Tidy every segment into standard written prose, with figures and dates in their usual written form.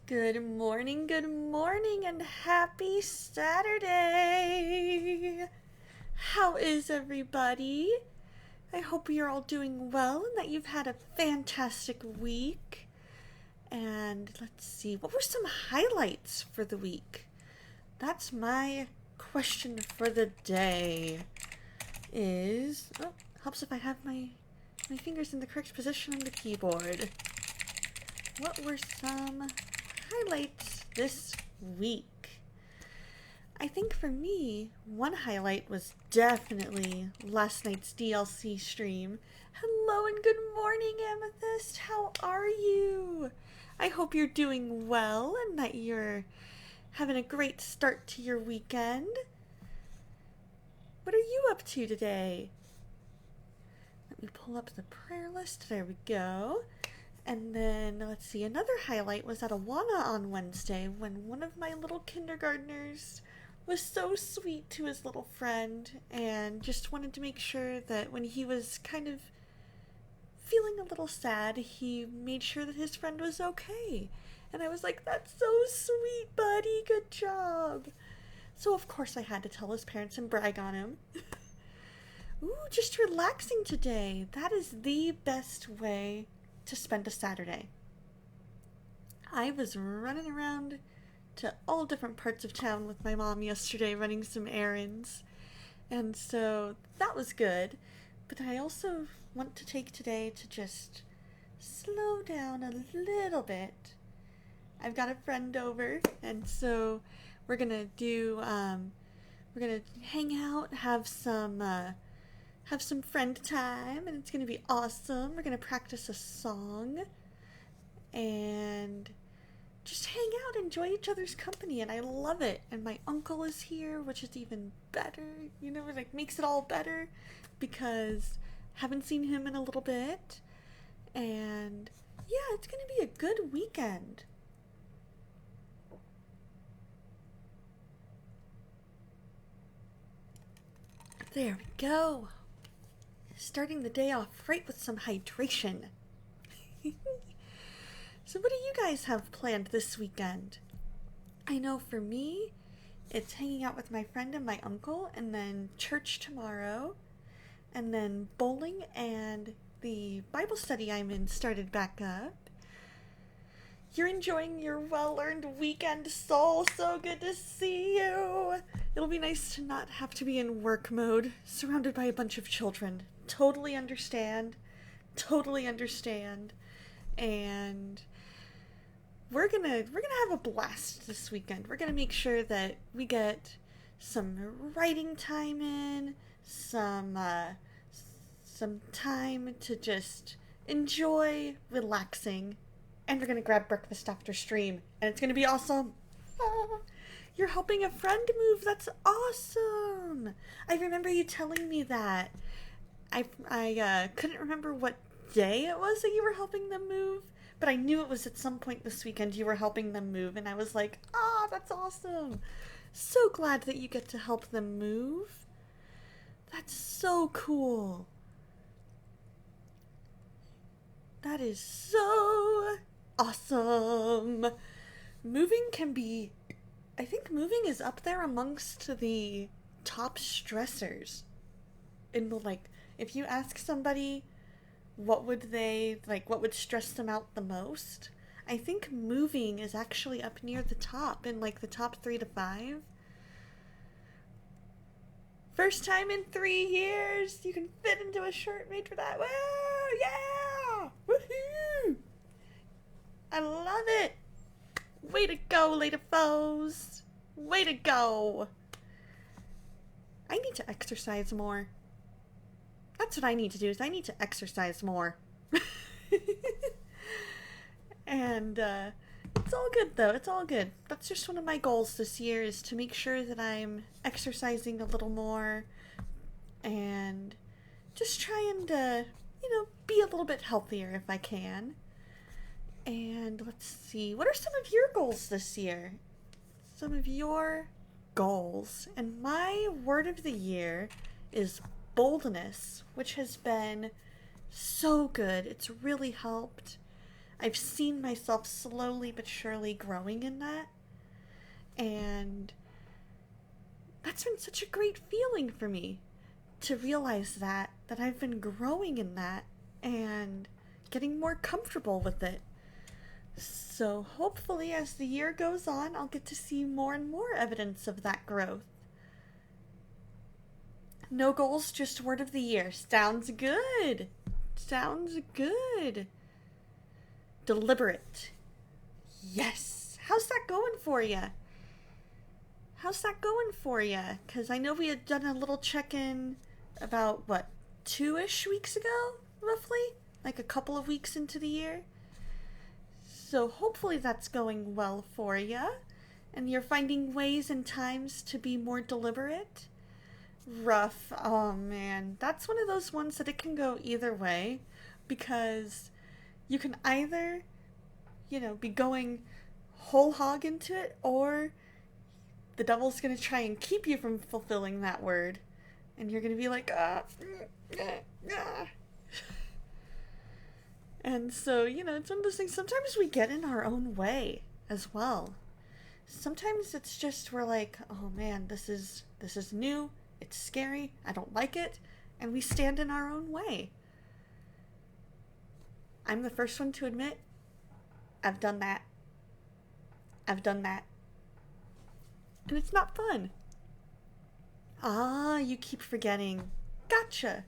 good morning, and happy Saturday! How is everybody? I hope you're all doing well and that you've had a fantastic week. And let's see, what were some highlights for the week? That's my question for the day. Helps if I have my fingers in the correct position on the keyboard. What were some highlights this week? I think for me, one highlight was definitely last night's DLC stream. Hello and good morning, Amethyst. How are you? I hope you're doing well and that you're having a great start to your weekend. What are you up to today? Let me pull up the prayer list. There we go. And then, let's see, another highlight was at Awana on Wednesday when one of my little kindergartners was so sweet to his little friend and just wanted to make sure that when he was kind of feeling a little sad, he made sure that his friend was okay. And I was like, that's so sweet, buddy. Good job. So, of course, I had to tell his parents and brag on him. Ooh, just relaxing today. That is the best way to spend a Saturday. I was running around to all different parts of town with my mom yesterday running some errands, and so that was good. But I also want to take today to just slow down a little bit. I've got a friend over, and so we're gonna hang out, have some friend time, and it's going to be awesome. We're going to practice a song and just hang out, enjoy each other's company, and I love it. And my uncle is here, which is even better. It makes it all better because I haven't seen him in a little bit. And yeah, it's going to be a good weekend. There we go. Starting the day off right with some hydration. So what do you guys have planned this weekend? I know for me, it's hanging out with my friend and my uncle, and then church tomorrow, and then bowling, and the Bible study I'm in started back up. You're enjoying your well-earned weekend, Soul. So good to see you. It'll be nice to not have to be in work mode, surrounded by a bunch of children. Totally understand. And we're gonna have a blast this weekend. We're gonna make sure that we get some writing time in, some time to just enjoy relaxing. And we're going to grab breakfast after stream. And it's going to be awesome. You're helping a friend move. That's awesome. I remember you telling me that. I couldn't remember what day it was that you were helping them move. But I knew it was at some point this weekend you were helping them move. And I was like, that's awesome. So glad that you get to help them move. That's so cool. That is so awesome. I think moving is up there amongst the top stressors. If you ask somebody what would stress them out the most, I think moving is actually up near the top in the top 3 to 5. First time in 3 years you can fit into a shirt made for that. Woo! Yeah! Woohoo! I love it! Way to go, Lady Foes! Way to go! I need to exercise more. That's what I need to do, is I need to exercise more. And, it's all good, though. It's all good. That's just one of my goals this year, is to make sure that I'm exercising a little more and just trying to, be a little bit healthier if I can. And let's see, what are some of your goals this year? Some of your goals. And my word of the year is boldness, which has been so good. It's really helped. I've seen myself slowly but surely growing in that. And that's been such a great feeling for me to realize that I've been growing in that and getting more comfortable with it. So hopefully as the year goes on, I'll get to see more and more evidence of that growth. No goals, just word of the year. Sounds good. Sounds good. Deliberate. Yes. How's that going for you? How's that going for you? Because I know we had done a little check-in about, 2-ish weeks ago, roughly? Like a couple of weeks into the year. So hopefully that's going well for you. And you're finding ways and times to be more deliberate. Rough. Oh man, that's one of those ones that it can go either way. Because you can either, be going whole hog into it, or the devil's going to try and keep you from fulfilling that word. And you're going to be like, And so, it's one of those things. Sometimes we get in our own way as well. Sometimes it's just we're like, oh man, this is new. It's scary. I don't like it. And we stand in our own way. I'm the first one to admit, I've done that. And it's not fun. You keep forgetting. Gotcha.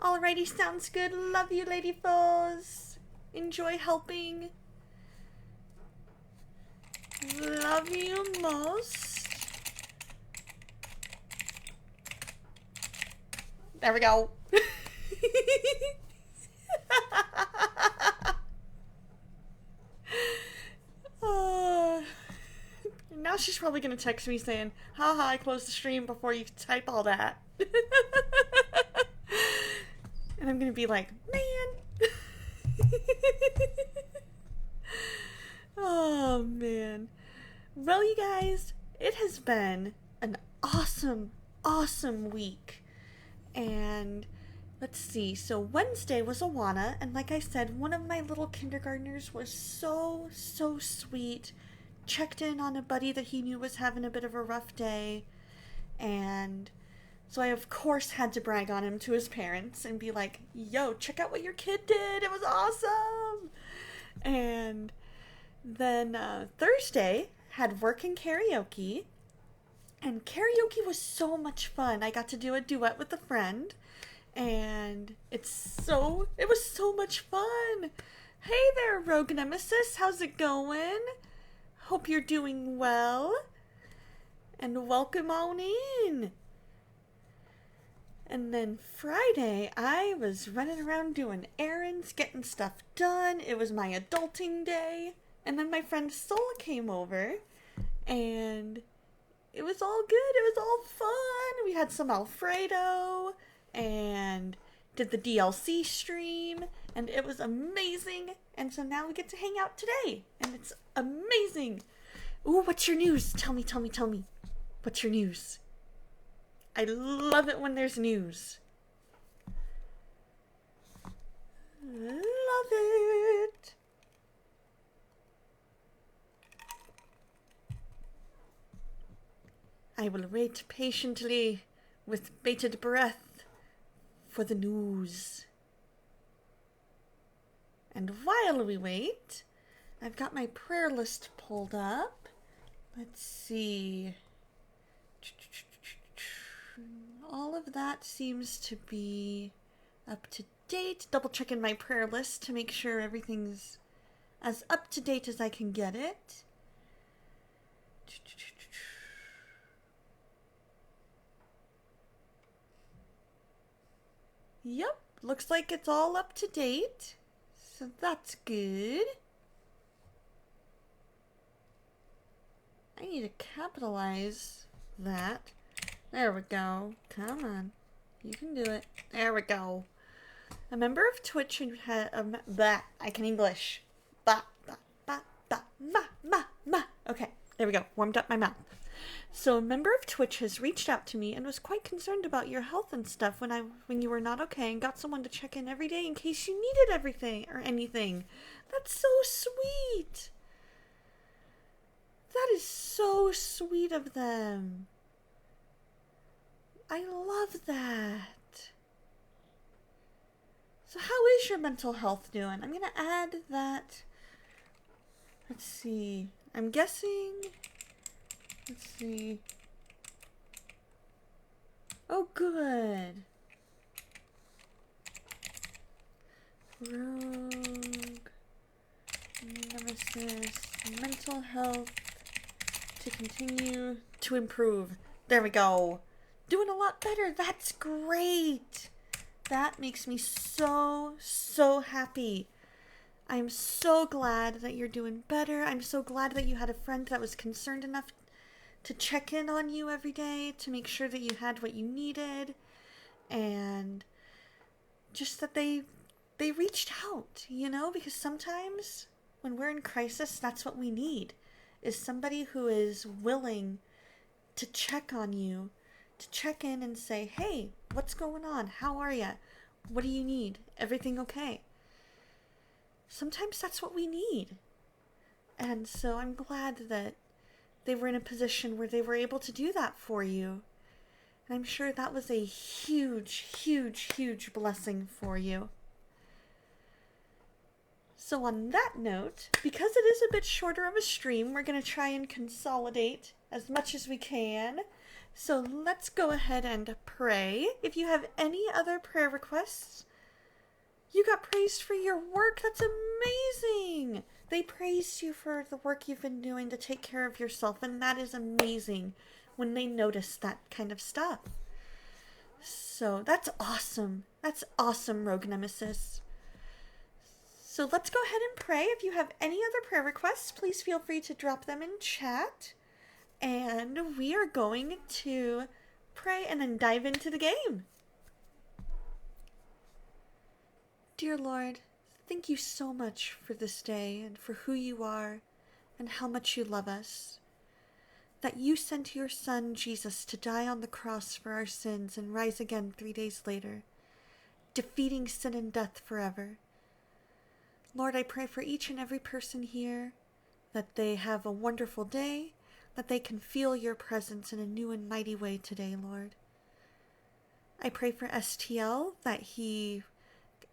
Alrighty, sounds good. Love you, Lady Foes. Enjoy helping. Love you most. There we go. Now she's probably going to text me saying, haha, I closed the stream before you type all that. And I'm going to be like, man. Oh, man. Well, you guys, it has been an awesome, awesome week. And let's see. So Wednesday was Awana. And like I said, one of my little kindergartners was so, so sweet. Checked in on a buddy that he knew was having a bit of a rough day. And so I, of course, had to brag on him to his parents and be like, yo, check out what your kid did. It was awesome. And then Thursday had work and karaoke. And karaoke was so much fun. I got to do a duet with a friend. And it was so much fun. Hey there, Rogue Nemesis. How's it going? Hope you're doing well. And welcome on in. And then Friday, I was running around doing errands, getting stuff done. It was my adulting day. And then my friend Sola came over. And it was all good. It was all fun. We had some Alfredo. And did the DLC stream. And it was amazing. And so now we get to hang out today. And it's amazing. Ooh, what's your news? Tell me. What's your news? I love it when there's news. Love it. I will wait patiently with bated breath for the news. And while we wait, I've got my prayer list pulled up. Let's see. All of that seems to be up to date. Double checking my prayer list to make sure everything's as up to date as I can get it. Yep, looks like it's all up to date. So that's good. I need to capitalize that. There we go. Come on. You can do it. There we go. A member of Twitch and had I can English. Okay, there we go. Warmed up my mouth. So a member of Twitch has reached out to me and was quite concerned about your health and stuff when you were not okay, and got someone to check in every day in case you needed everything or anything. That's so sweet. That is so sweet of them. I love that. So how is your mental health doing? I'm gonna add that. Let's see. I'm guessing. Let's see. Oh, good. Rogue. Nemesis. Mental health to continue to improve. There we go. Doing a lot better. That's great. That makes me so, so happy. I'm so glad that you're doing better. I'm so glad that you had a friend that was concerned enough to check in on you every day, to make sure that you had what you needed, and just that they reached out, because sometimes when we're in crisis, that's what we need, is somebody who is willing to check on you, to check in and say, hey, what's going on? How are you? What do you need? Everything okay? Sometimes that's what we need. And so I'm glad that they were in a position where they were able to do that for you. And I'm sure that was a huge, huge, huge blessing for you. So on that note, because it is a bit shorter of a stream, we're going to try and consolidate as much as we can. So let's go ahead and pray. If you have any other prayer requests, you got praised for your work. That's amazing. They praised you for the work you've been doing to take care of yourself, and that is amazing when they notice that kind of stuff. So that's awesome. That's awesome, Rogue Nemesis. So let's go ahead and pray. If you have any other prayer requests, please feel free to drop them in chat. And we are going to pray and then dive into the game. Dear Lord, thank you so much for this day and for who you are and how much you love us. That you sent your Son, Jesus, to die on the cross for our sins and rise again 3 days later, defeating sin and death forever. Lord, I pray for each and every person here that they have a wonderful day, that they can feel your presence in a new and mighty way today, Lord. I pray for STL, that he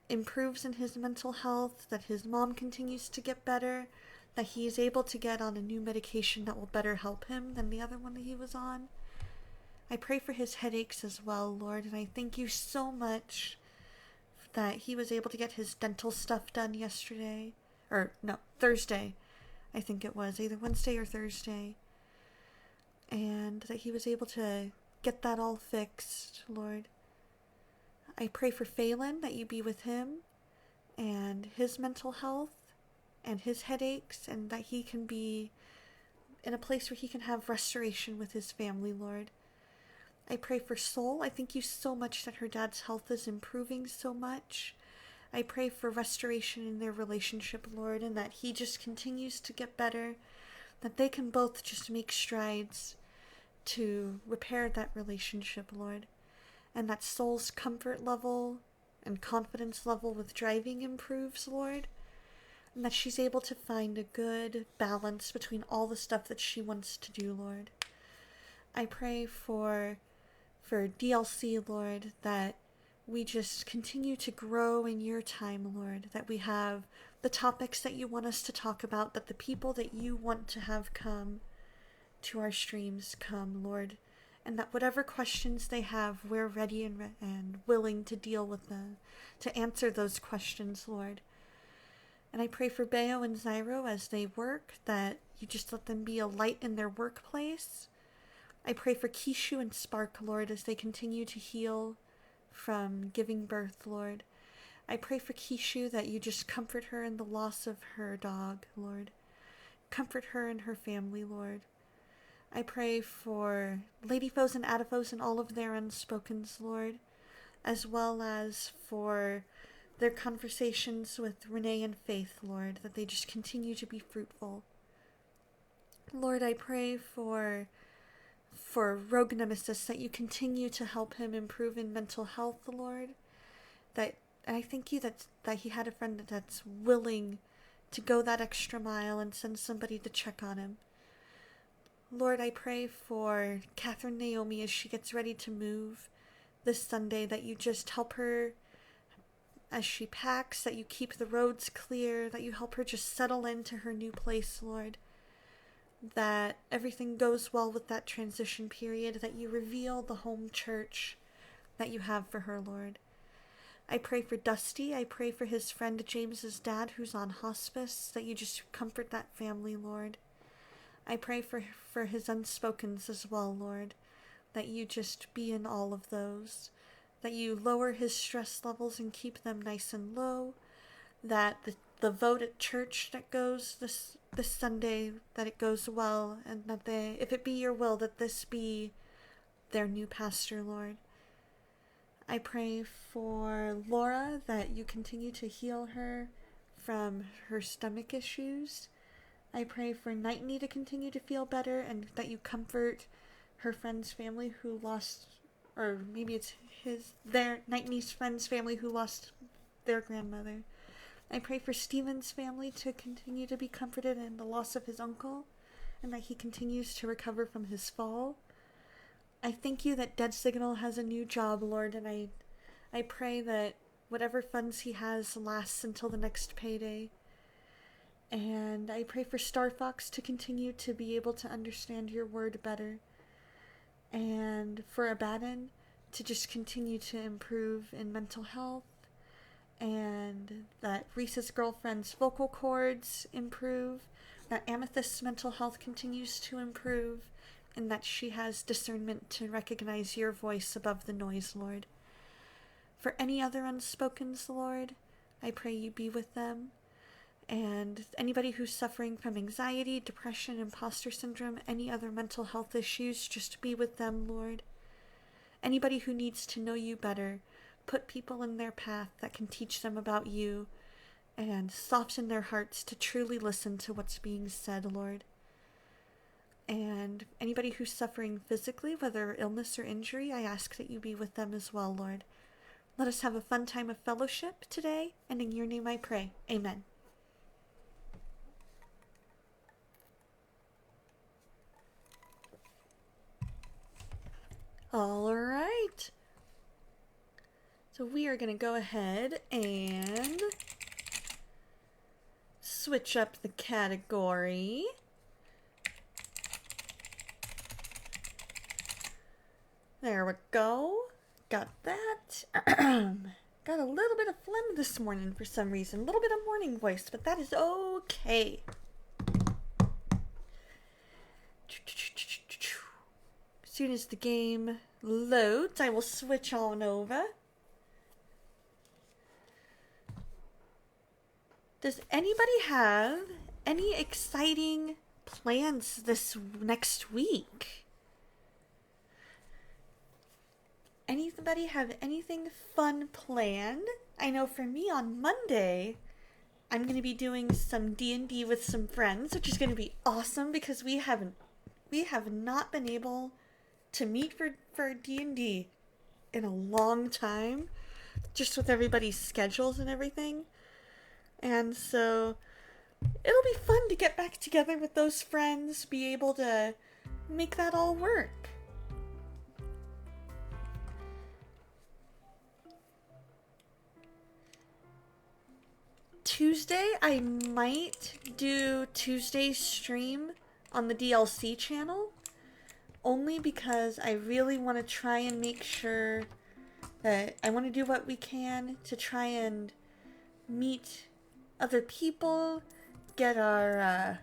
improves in his mental health, that his mom continues to get better, that he is able to get on a new medication that will better help him than the other one that he was on. I pray for his headaches as well, Lord, and I thank you so much that he was able to get his dental stuff done yesterday. Or, no, Thursday, I think it was, either Wednesday or Thursday. And that he was able to get that all fixed, Lord. I pray for Phelan, that you be with him and his mental health and his headaches, and that he can be in a place where he can have restoration with his family, Lord. I pray for Soul. I thank you so much that her dad's health is improving so much. I pray for restoration in their relationship, Lord, and that he just continues to get better, that they can both just make strides to repair that relationship, Lord, and that Soul's comfort level and confidence level with driving improves, Lord, and that she's able to find a good balance between all the stuff that she wants to do, Lord. I pray for DLC, Lord, that we just continue to grow in your time, Lord, that we have the topics that you want us to talk about, that the people that you want to have come to our streams come, Lord, and that whatever questions they have, we're ready and willing to deal with them, to answer those questions, Lord. And I pray for Bayo and Zyro as they work, that you just let them be a light in their workplace. I pray for Kishu and Spark, Lord, as they continue to heal from giving birth, Lord. I pray for Kishu that you just comfort her in the loss of her dog, Lord. Comfort her and her family, Lord. I pray for Lady Foes and Adifos and all of their unspokens, Lord, as well as for their conversations with Renee and Faith, Lord, that they just continue to be fruitful. Lord, I pray for for Rogue Nemesis, that you continue to help him improve in mental health, Lord. And I thank you that he had a friend that's willing to go that extra mile and send somebody to check on him. Lord, I pray for Catherine Naomi as she gets ready to move this Sunday, that you just help her as she packs, that you keep the roads clear, that you help her just settle into her new place, Lord. That everything goes well with that transition period, that you reveal the home church that you have for her, Lord. I pray for Dusty. I pray for his friend James's dad who's on hospice, that you just comfort that family, Lord. I pray for his unspokens as well, Lord, that you just be in all of those, that you lower his stress levels and keep them nice and low, that the vote at church that goes this Sunday, that it goes well, and that if it be your will, that this be their new pastor, Lord. I pray for Laura, that you continue to heal her from her stomach issues. I pray for Nightney to continue to feel better, and that you comfort her friend's family who lost, or maybe it's Nightney's friend's family who lost their grandmother. I pray for Stephen's family to continue to be comforted in the loss of his uncle, and that he continues to recover from his fall. I thank you that Dead Signal has a new job, Lord, and I pray that whatever funds he has lasts until the next payday. And I pray for Star Fox to continue to be able to understand your word better. And for Abaddon to just continue to improve in mental health. And that Reese's girlfriend's vocal cords improve. That Amethyst's mental health continues to improve. And that she has discernment to recognize your voice above the noise, Lord. For any other unspokens, Lord, I pray you be with them. And anybody who's suffering from anxiety, depression, imposter syndrome, any other mental health issues, just be with them, Lord. Anybody who needs to know you better, put people in their path that can teach them about you and soften their hearts to truly listen to what's being said, Lord. And anybody who's suffering physically, whether illness or injury, I ask that you be with them as well, Lord. Let us have a fun time of fellowship today, and in your name I pray. Amen. All right. So we are going to go ahead and switch up the category. There we go. Got that. Got a little bit of phlegm this morning for some reason. A little bit of morning voice, but that is okay. As soon as the game loads, I will switch on over. Does anybody have any exciting plans this next week? Anybody have anything fun planned? I know for me on Monday, I'm going to be doing some D&D with some friends, which is going to be awesome because we have not been able to meet for D&D in a long time, just with everybody's schedules and everything. And so it'll be fun to get back together with those friends, be able to make that all work. Tuesday, I might do Tuesday's stream on the DLC channel, only because I really want to try and make sure that I want to do what we can to try and meet other people, get our,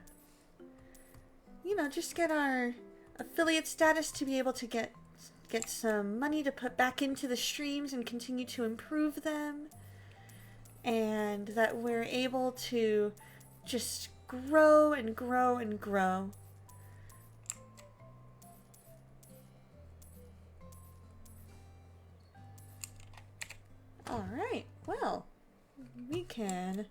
just get our affiliate status to be able to get some money to put back into the streams and continue to improve them. And that we're able to just grow and grow and grow. Alright, well, we can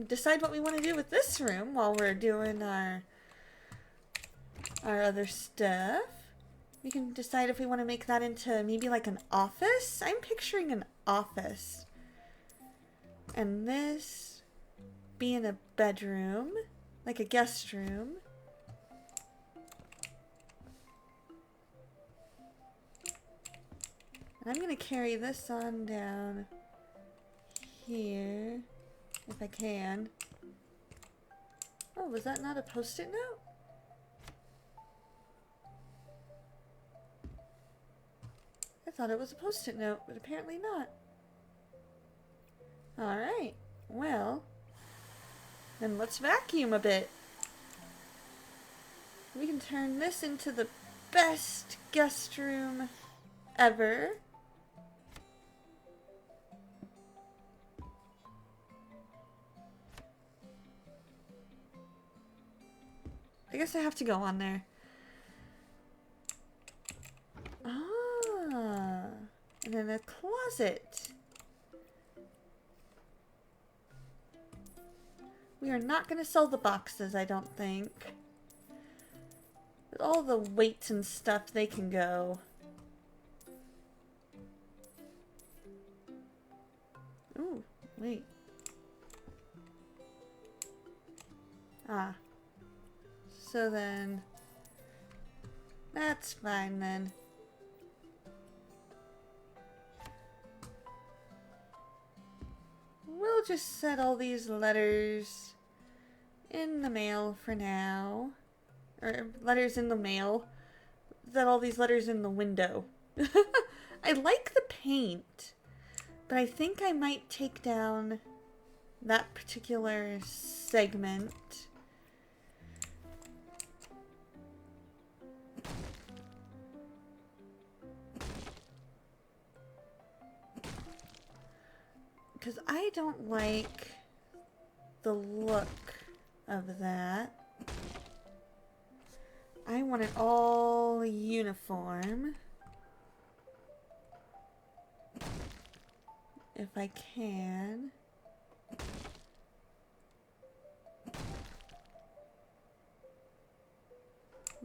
decide what we want to do with this room while we're doing our our other stuff. We can decide if we want to make that into maybe like an office. I'm picturing an office. And this being a bedroom, like a guest room. And I'm going to carry this on down here, if I can. Oh, was that not a post-it note? I thought it was a post-it note, but apparently not. Alright, well, then let's vacuum a bit. We can turn this into the best guest room ever. I guess I have to go on there. Ah, and then a closet. We are not going to sell the boxes, I don't think. With all the weights and stuff, they can go. Ooh, wait. Ah. So then, that's fine then. We'll just set all these letters in the mail for now. Or letters in the mail. Set all these letters in the window. I like the paint, but I think I might take down that particular segment. Because I don't like the look of that. I want it all uniform. If I can.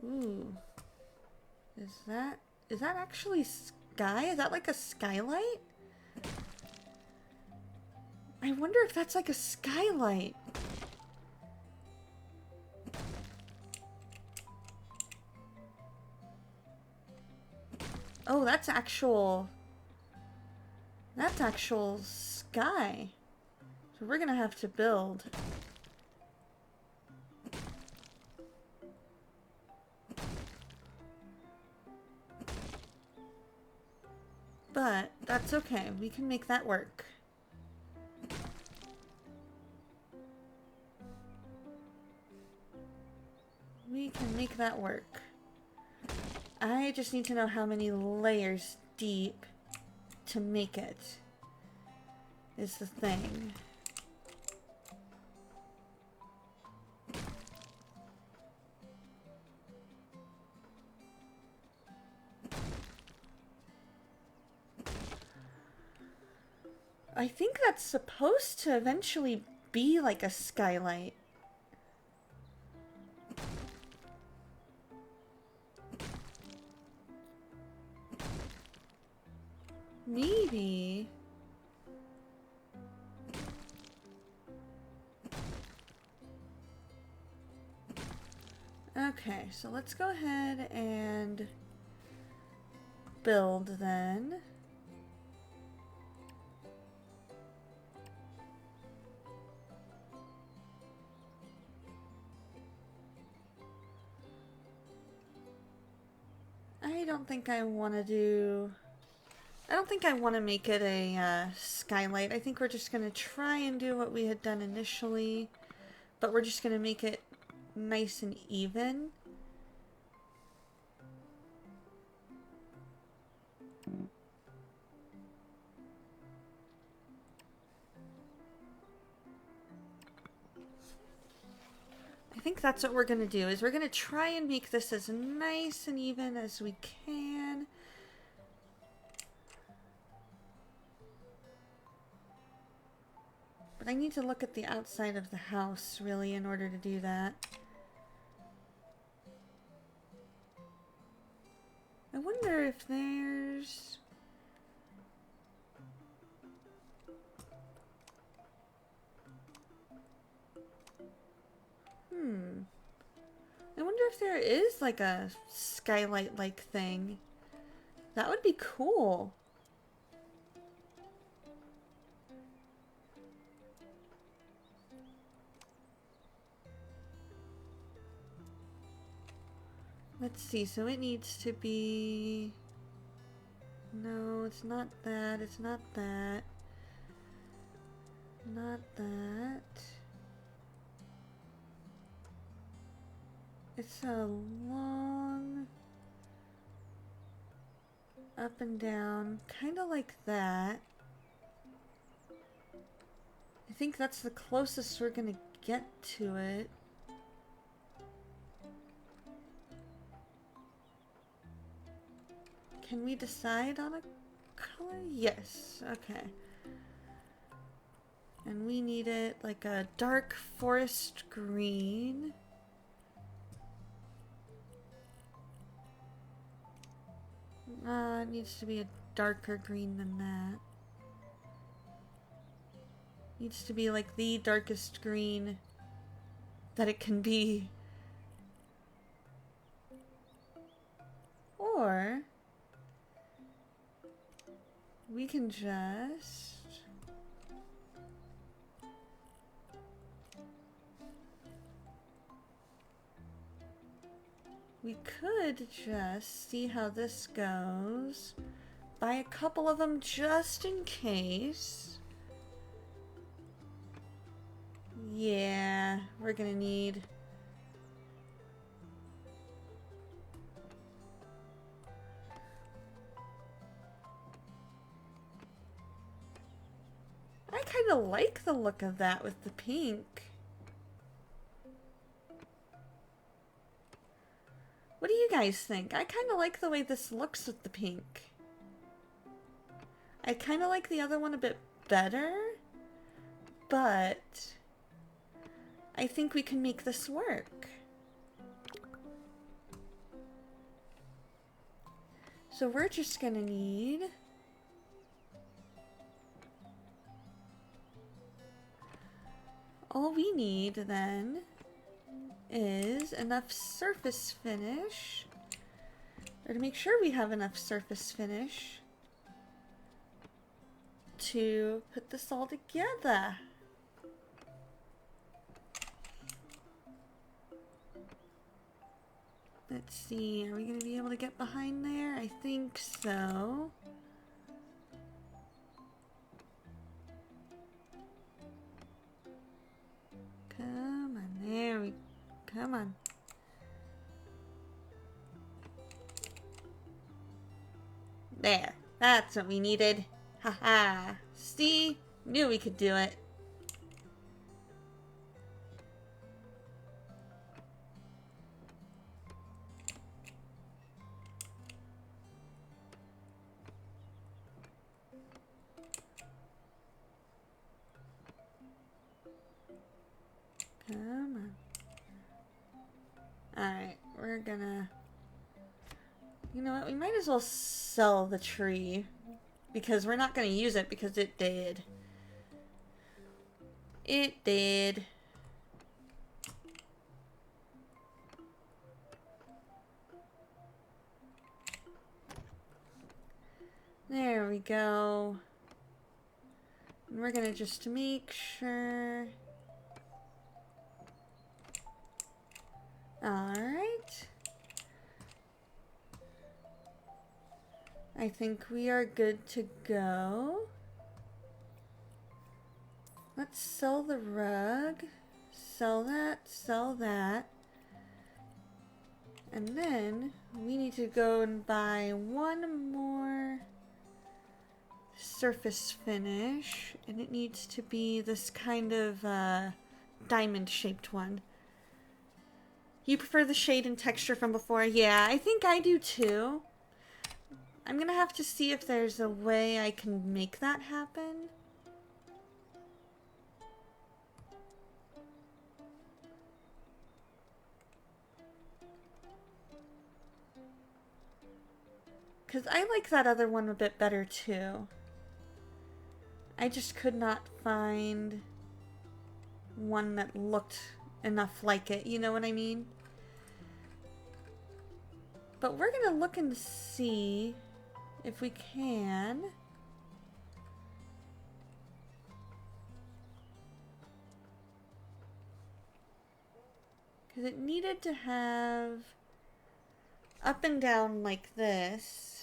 Ooh. Is that actually sky? Is that like a skylight? I wonder if that's like a skylight. Oh, that's actual sky. So we're gonna have to build. But that's okay. We can make that work. We can make that work. I just need to know how many layers deep to make it is the thing. I think that's supposed to eventually be like a skylight. Maybe. Okay, so let's go ahead and build then. I don't think I want to do... I don't think I want to make it a skylight. I think we're just going to try and do what we had done initially. But we're just going to make it nice and even. I think that's what we're going to do, is we're going to try and make this as nice and even as we can. But I need to look at the outside of the house, really, in order to do that. wonder if there's... I wonder if there is like a skylight-like thing. That would be cool. Let's see, so it needs to be... No, it's not that, it's not that. Not that. It's a long... up and down, kind of like that. I think that's the closest we're gonna get to it. Can we decide on a color? Yes, okay. And we need it like a dark forest green. It needs to be a darker green than that. Needs to be like the darkest green that it can be. Or we can just... We could just see how this goes. Buy a couple of them just in case. Yeah, we're gonna need... I kind of like the look of that with the pink. What do you guys think? I kind of like the way this looks with the pink. I kind of like the other one a bit better, but I think we can make this work. So we're just gonna need... all we need then is enough surface finish, or to make sure we have enough surface finish to put this all together. Let's see, are we going to be able to get behind there? I think so. Come on, there we... Come on. There, that's what we needed. Haha. See? Knew we could do it. Come on. Alright, we're gonna... You know what? We might as well sell the tree. Because we're not gonna use it because it did. It did. There we go. And we're gonna just make sure... Alright. I think we are good to go. Let's sell the rug. Sell that, sell that. And then we need to go and buy one more surface finish. And it needs to be this kind of diamond-shaped one. You prefer the shade and texture from before? Yeah, I think I do too. I'm gonna have to see if there's a way I can make that happen. Because I like that other one a bit better too. I just could not find one that looked enough like it, you know what I mean? But we're gonna look and see if we can. Because it needed to have up and down like this.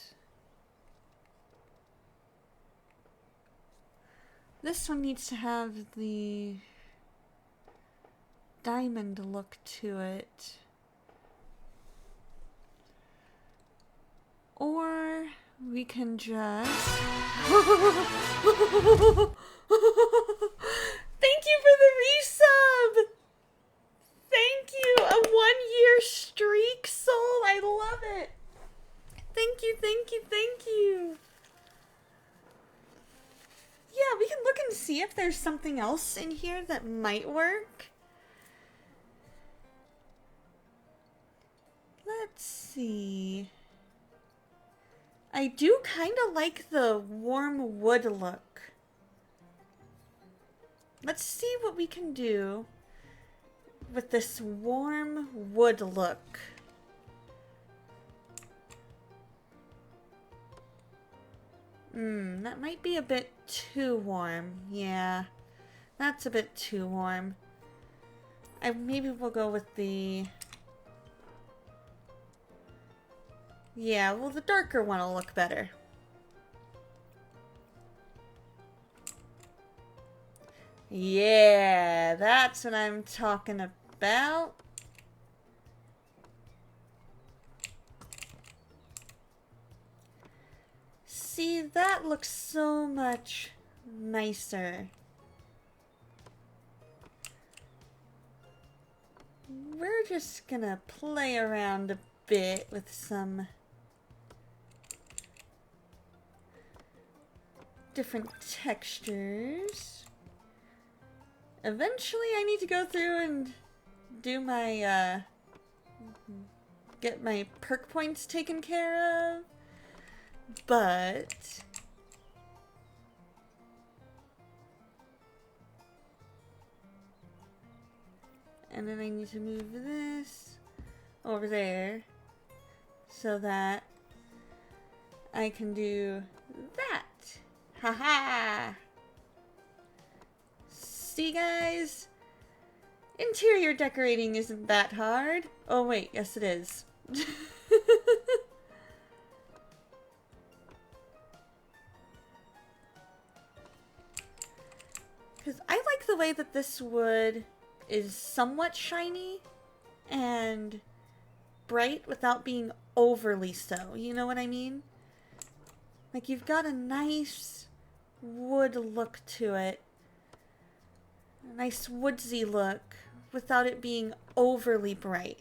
This one needs to have the diamond look to it. Or we can just... Thank you for the resub! Thank you! A 1-year streak, soul! I love it! Thank you, thank you, thank you! Yeah, we can look and see if there's something else in here that might work. Let's see. I do kind of like the warm wood look. Let's see what we can do with this warm wood look. That might be a bit too warm. Yeah, that's a bit too warm. Maybe we'll go with the... Yeah, well, the darker one will look better. Yeah, that's what I'm talking about. See, that looks so much nicer. We're just gonna play around a bit with some different textures. Eventually I need to go through and do my, get my perk points taken care of, but... And then I need to move this over there so that I can do that. Haha! See, guys? Interior decorating isn't that hard. Oh wait, yes it is. Because I like the way that this wood is somewhat shiny and bright without being overly so. You know what I mean? Like, you've got a nice wood look to it. A nice woodsy look without it being overly bright.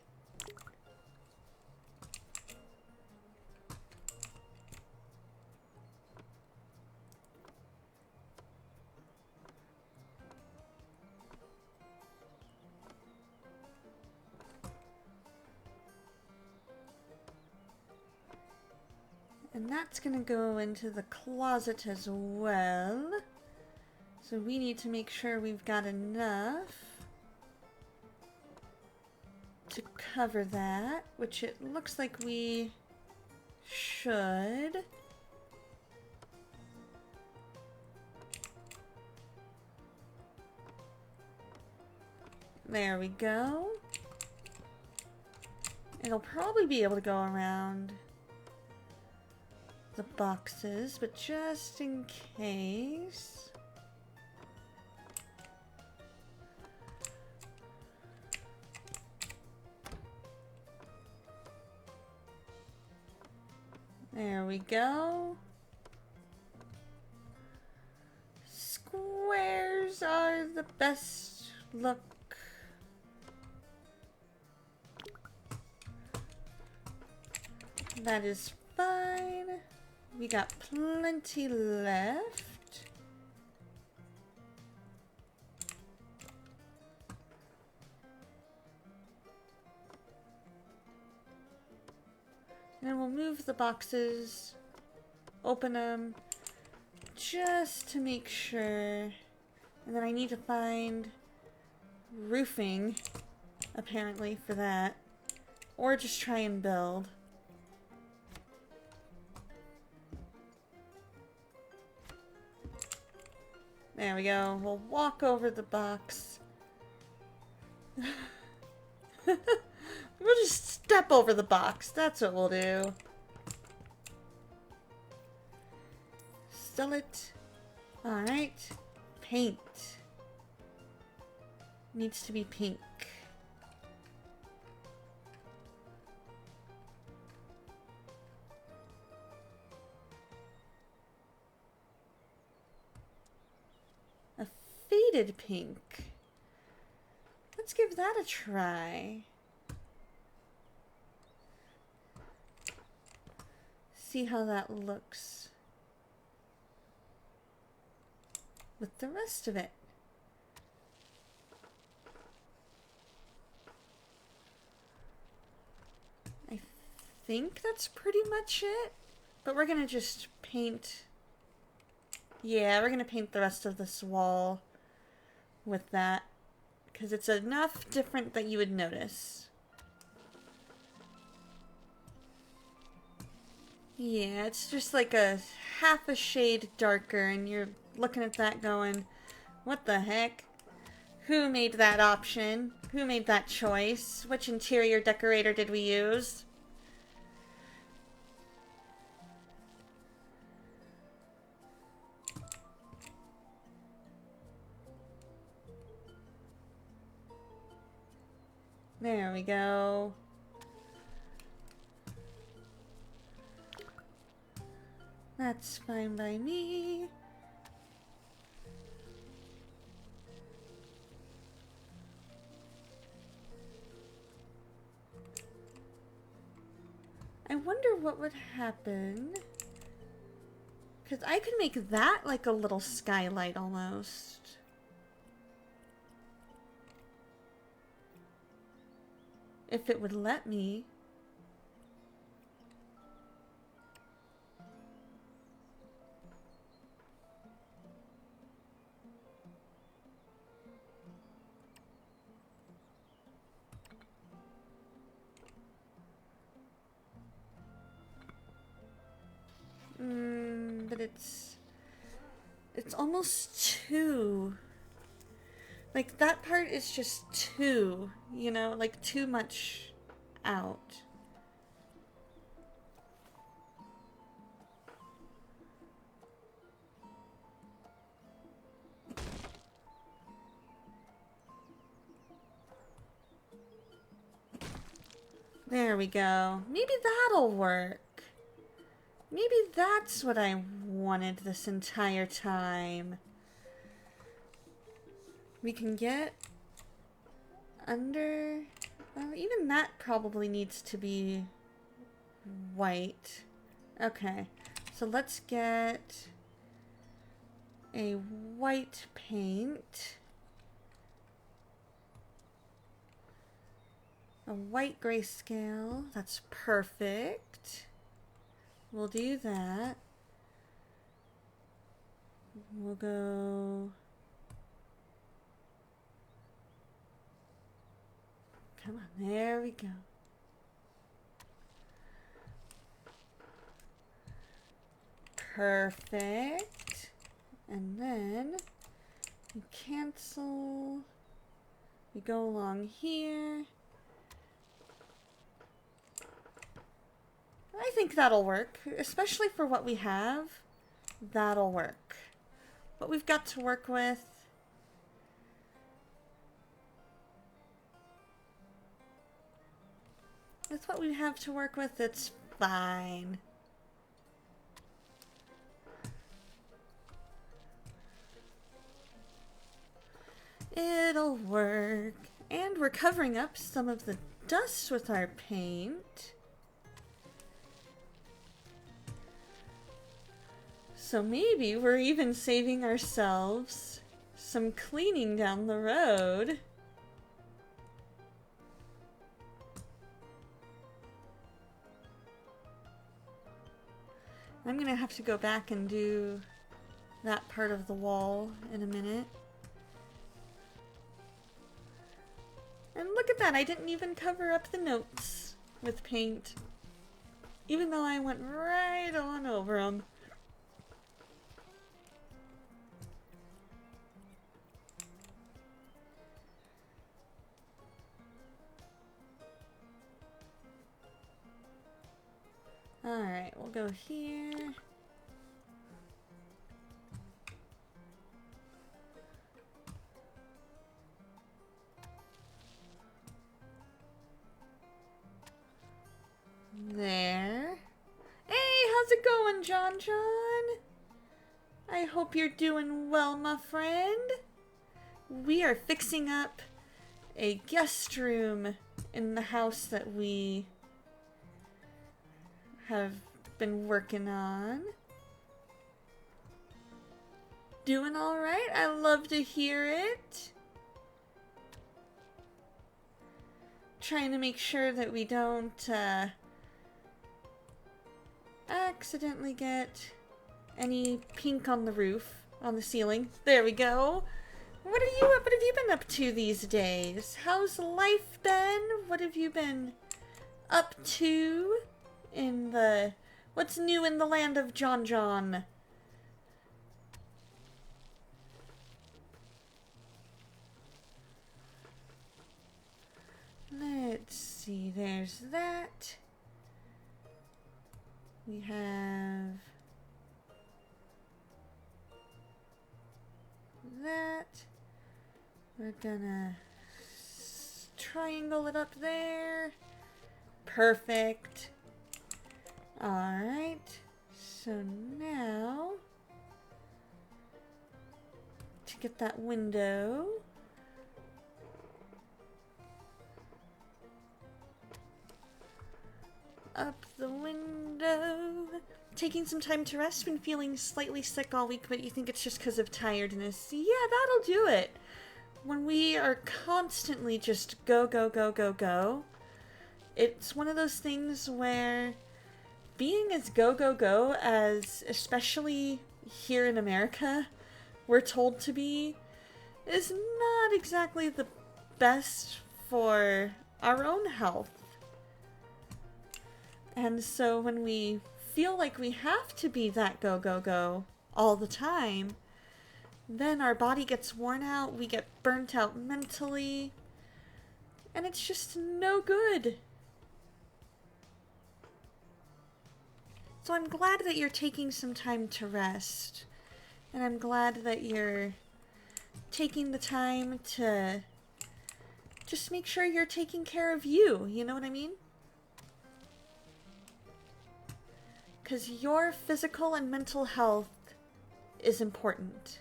And that's gonna go into the closet as well. So we need to make sure we've got enough to cover that, which it looks like we should. There we go. It'll probably be able to go around the boxes, but just in case. There we go. Squares are the best look. That is fine. We got plenty left. And we'll move the boxes, open them, just to make sure. And then I need to find roofing, apparently, for that. Or just try and build. There we go. We'll walk over the box. We'll just step over the box. That's what we'll do. Sell it. Alright. Paint. Needs to be pink. A faded pink. Let's give that a try. See how that looks with the rest of it. I think that's pretty much it, but we're gonna just paint. Yeah, we're gonna paint the rest of this wall with that, because it's enough different that you would notice. Yeah, it's just like a half a shade darker, and you're looking at that going, what the heck? Who made that option? Who made that choice? Which interior decorator did we use? There we go. That's fine by me. I wonder what would happen. Because I could make that like a little skylight almost. If it would let me. But it's almost too, like that part is just too, you know, like too much out. There we go. Maybe that'll work. Maybe that's what I wanted this entire time. We can get under... Well, even that probably needs to be white. Okay, so let's get a white paint. A white grayscale. That's perfect. We'll do that. We'll go... Come on, there we go. Perfect. And then we cancel. We go along here. I think that'll work, especially for what we have. That'll work. What we've got to work with. With what we have to work with, it's fine. It'll work. And we're covering up some of the dust with our paint. So maybe we're even saving ourselves some cleaning down the road. I'm gonna have to go back and do that part of the wall in a minute. And look at that, I didn't even cover up the notes with paint. Even though I went right on over them. Alright, we'll go here. There. Hey, how's it going, John? I hope you're doing well, my friend. We are fixing up a guest room in the house that we have been working on. Doing all right? I love to hear it. Trying to make sure that we don't accidentally get any pink on the roof, on the ceiling. There we go. What have you been up to these days? How's life been? What have you been up to in the... What's new in the land of John? Let's see, there's that. We have that. We're gonna triangle it up there. Perfect. Alright, so now to get that window, up the window. Taking some time to rest. Been feeling slightly sick all week, but you think it's just because of tiredness. Yeah, that'll do it. When we are constantly just go, it's one of those things where being as go as, especially here in America, we're told to be, is not exactly the best for our own health. And so when we feel like we have to be that go all the time, then our body gets worn out, we get burnt out mentally, and it's just no good. So I'm glad that you're taking some time to rest, and I'm glad that you're taking the time to just make sure you're taking care of you know what I mean? Because your physical and mental health is important.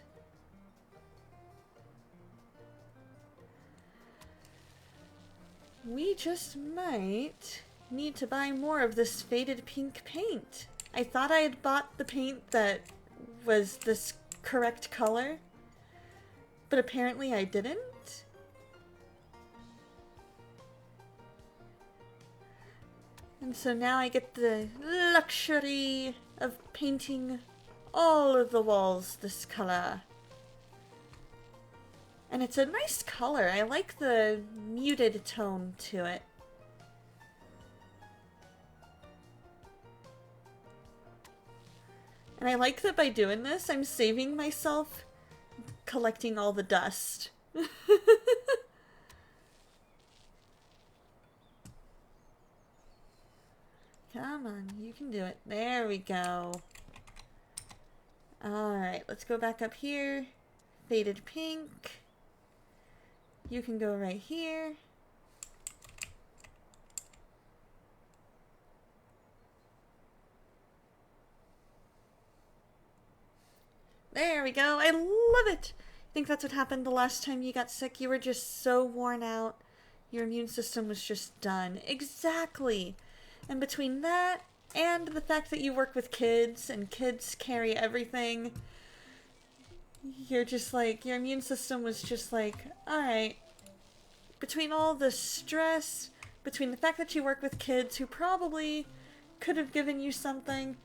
We just might need to buy more of this faded pink paint. I thought I had bought the paint that was this correct color, but apparently I didn't. And so now I get the luxury of painting all of the walls this color. And it's a nice color. I like the muted tone to it. And I like that by doing this, I'm saving myself collecting all the dust. Come on, you can do it. There we go. Alright, let's go back up here. Faded pink. You can go right here. There we go. I love it. I think that's what happened the last time you got sick. You were just so worn out. Your immune system was just done. Exactly. And between that and the fact that you work with kids and kids carry everything, you're just like, your immune system was just like, alright. Between all the stress, between the fact that you work with kids who probably could have given you something,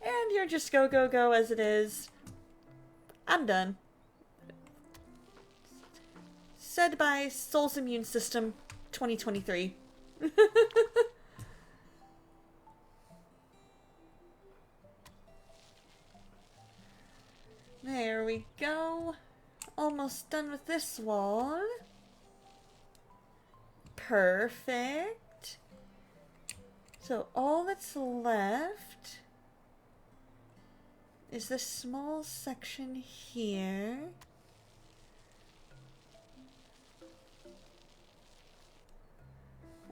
And you're just go, go, go as it is. I'm done. Said by Soul's Immune System 2023. There we go. Almost done with this wall. Perfect. So all that's left is this small section here.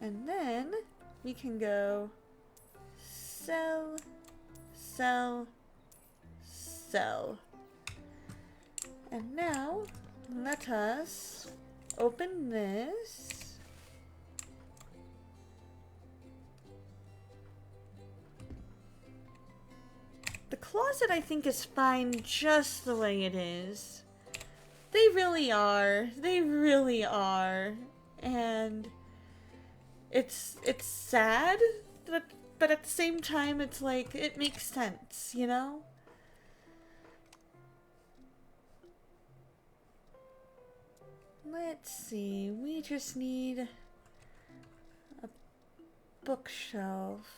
And then we can go sell, sell, sell. And now let us open this. The closet, I think, is fine just the way it is. They really are. They really are. And it's sad, but at the same time, it's like, it makes sense, you know? Let's see, we just need a bookshelf.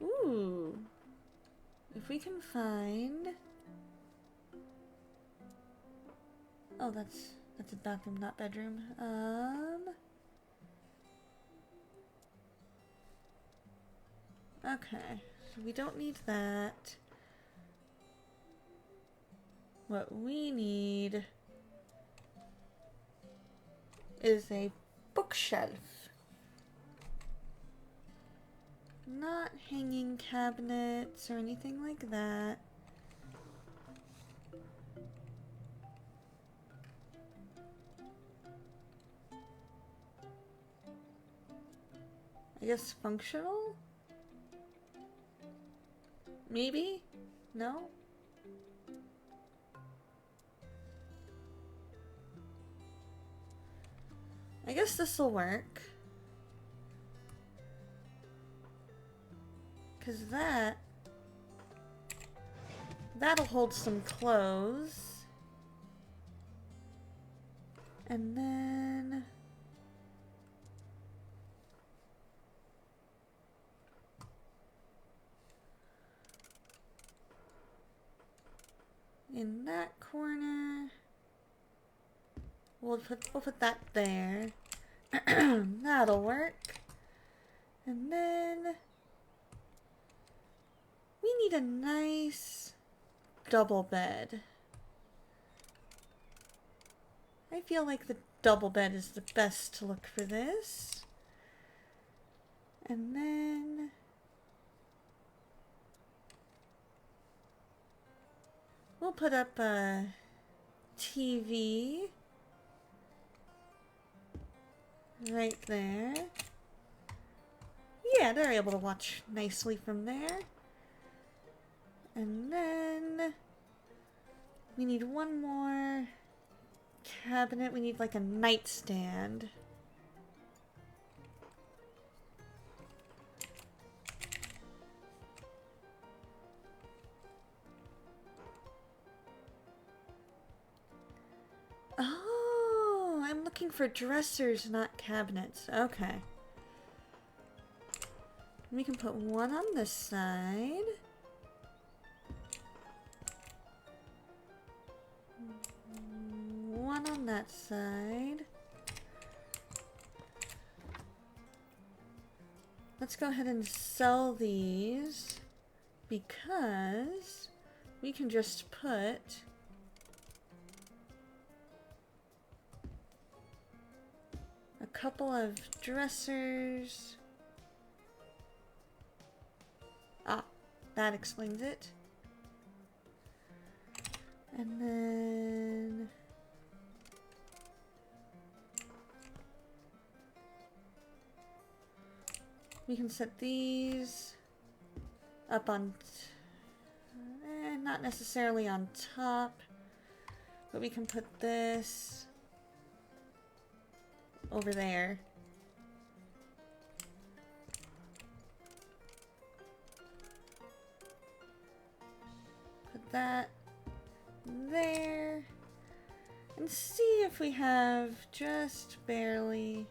Ooh. If we can find... Oh, that's a bathroom, not bedroom. Okay, so we don't need that. What we need is a bookshelf. Not hanging cabinets or anything like that. I guess functional? Maybe? No? I guess this'll work. Cause that'll hold some clothes. And then in that corner, we'll put that there. That'll work. And then we need a nice double bed. I feel like the double bed is the best to look for this. And then we'll put up a TV right there. Yeah, they're able to watch nicely from there. And then we need one more cabinet. We need like a nightstand. Oh, I'm looking for dressers, not cabinets. Okay. We can put one on this side. One on that side. Let's go ahead and sell these because we can just put a couple of dressers. Ah, that explains it. And then we can set these up on, not necessarily on top, but we can put this over there. that there. And see if we have just barely...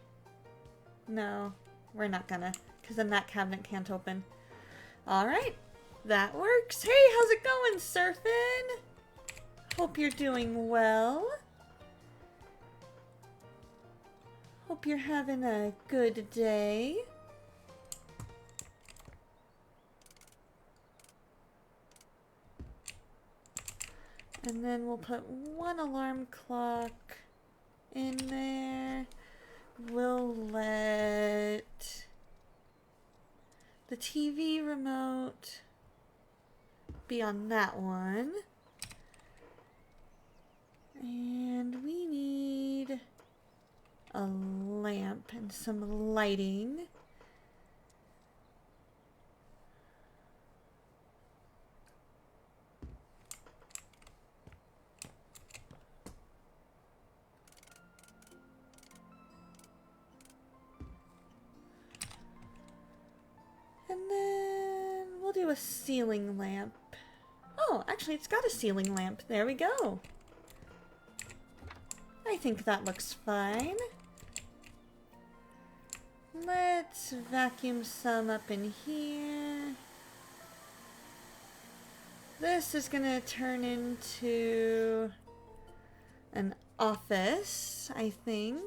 No, we're not gonna, because then that cabinet can't open. Alright, that works. Hey, how's it going, Surfin? Hope you're doing well. Hope you're having a good day. And then we'll put one alarm clock in there. We'll let the TV remote be on that one. And we need a lamp and some lighting. And then we'll do a ceiling lamp. Oh, actually it's got a ceiling lamp. There we go. I think that looks fine. Let's vacuum some up in here. This is gonna turn into an office, I think.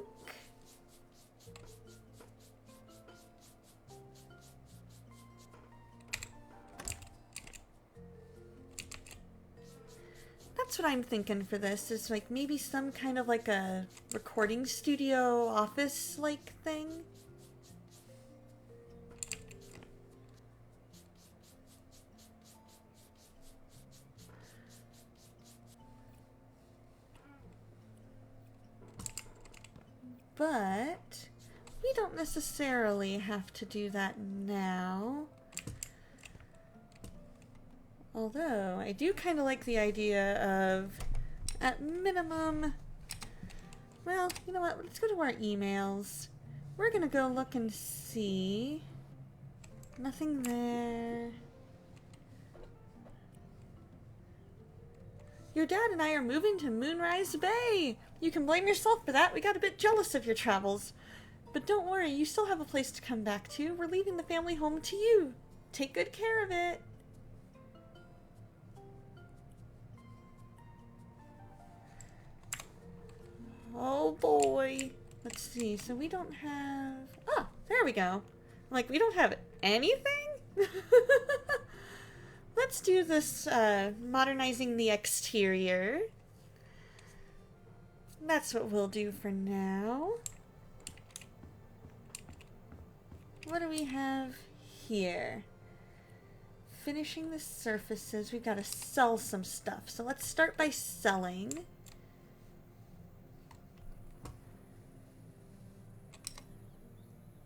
That's what I'm thinking for this, is like maybe some kind of like a recording studio office like thing. But we don't necessarily have to do that now. Although, I do kind of like the idea of, at minimum, well, you know what, let's go to our emails. We're gonna go look and see. Nothing there. Your dad and I are moving to Moonrise Bay. You can blame yourself for that. We got a bit jealous of your travels. But don't worry, you still have a place to come back to. We're leaving the family home to you. Take good care of it. Oh boy. Let's see. So we don't have... Oh, there we go. Like, we don't have anything? Let's do this, modernizing the exterior. That's what we'll do for now. What do we have here? Finishing the surfaces. We've got to sell some stuff. So let's start by selling.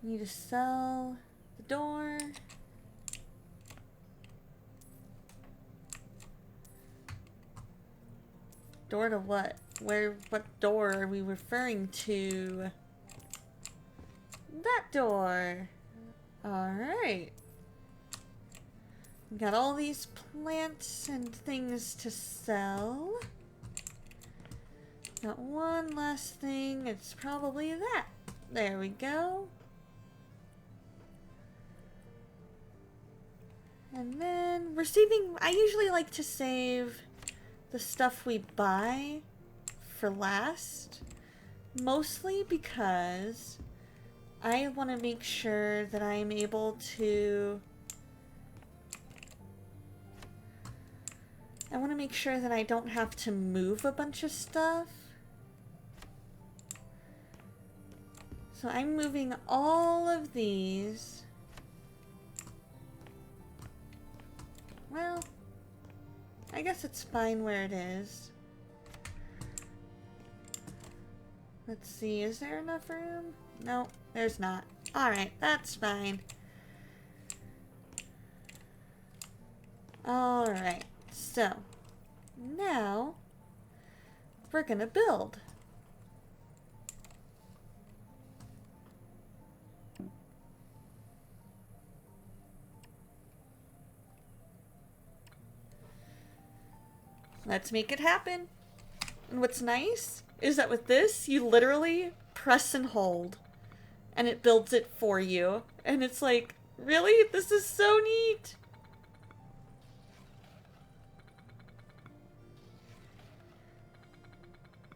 Need to sell the door. Door to what? What door are we referring to? That door. Alright. Got all these plants and things to sell. Got one last thing. It's probably that. There we go. And then receiving, I usually like to save the stuff we buy for last, mostly because I want to make sure that I'm able to, I want to make sure that I don't have to move a bunch of stuff. So I'm moving all of these. Well, I guess it's fine where it is. Let's see, is there enough room? No, there's not. Alright, that's fine. Alright, so now we're gonna build. Let's make it happen. And what's nice is that with this, you literally press and hold, and it builds it for you. And it's like, really? This is so neat.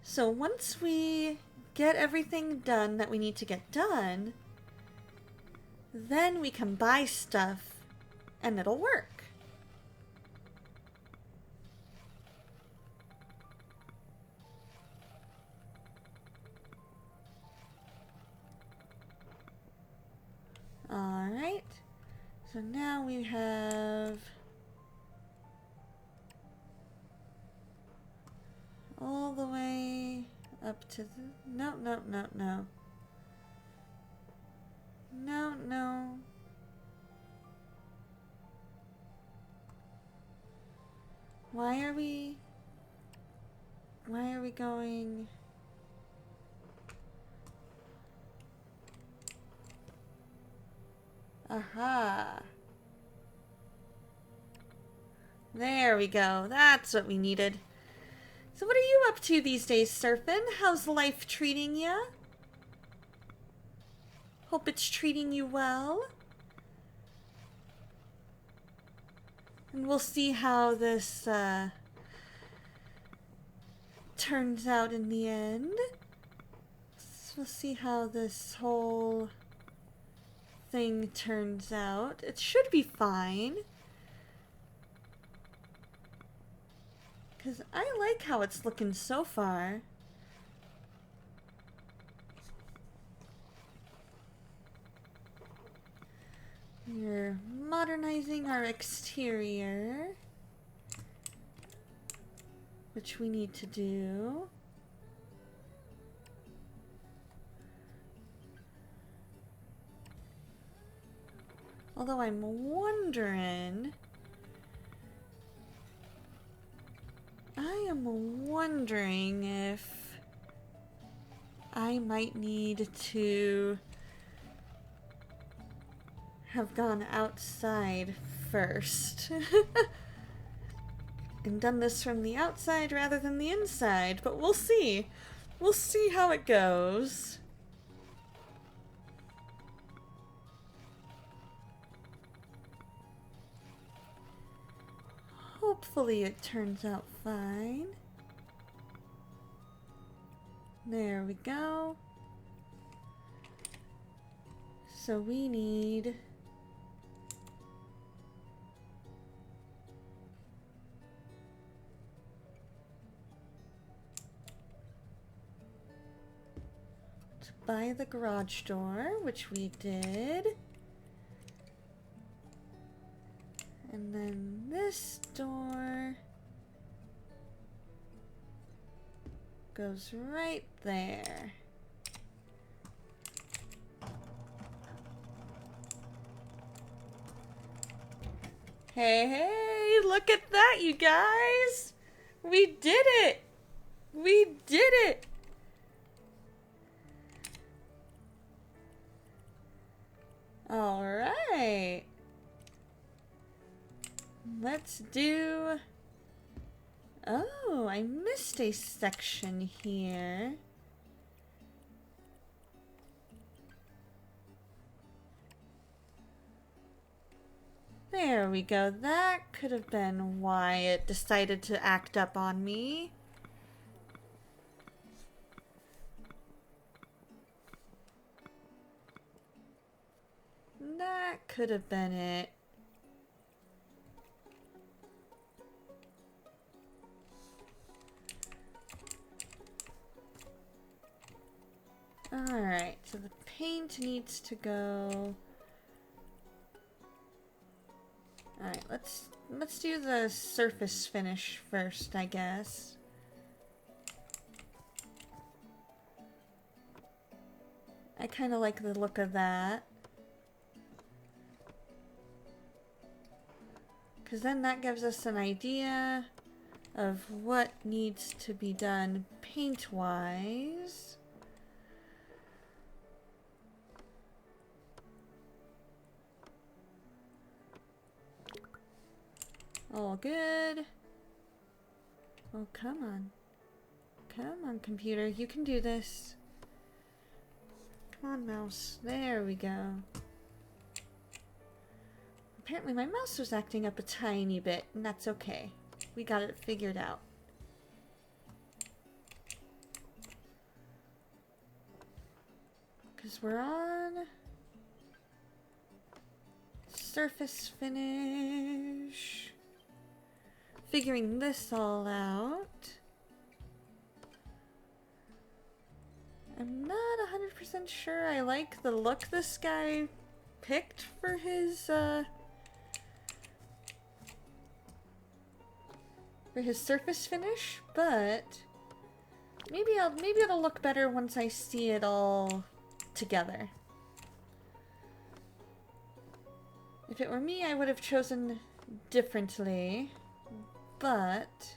So once we get everything done that we need to get done, then we can buy stuff and it'll work. Alright, so now we have all the way up to the... No. Why are we going... Aha. There we go. That's what we needed. So what are you up to these days, Surfin'? How's life treating ya? Hope it's treating you well. And we'll see how this turns out in the end. So we'll see how this whole thing turns out. It should be fine. Because I like how it's looking so far. We're modernizing our exterior, which we need to do. Although I'm wondering... I am wondering if I might need to have gone outside first and done this from the outside rather than the inside, but we'll see. We'll see how it goes. Hopefully it turns out fine. There we go. So we need to buy the garage door, which we did. And then this door goes right there. Hey, look at that, you guys! We did it! We did it! All right. Let's do... Oh, I missed a section here. There we go. That could have been why it decided to act up on me. That could have been it. Alright, so the paint needs to go... Alright, let's do the surface finish first, I guess. I kind of like the look of that. Because then that gives us an idea of what needs to be done paint-wise. All good. Oh, come on. Come on, computer. You can do this. Come on, mouse. There we go. Apparently my mouse was acting up a tiny bit, and that's okay. We got it figured out. Because we're on surface finish. Figuring this all out. I'm not 100% sure I like the look this guy picked for his surface finish, but maybe it'll look better once I see it all together. If it were me, I would have chosen differently, but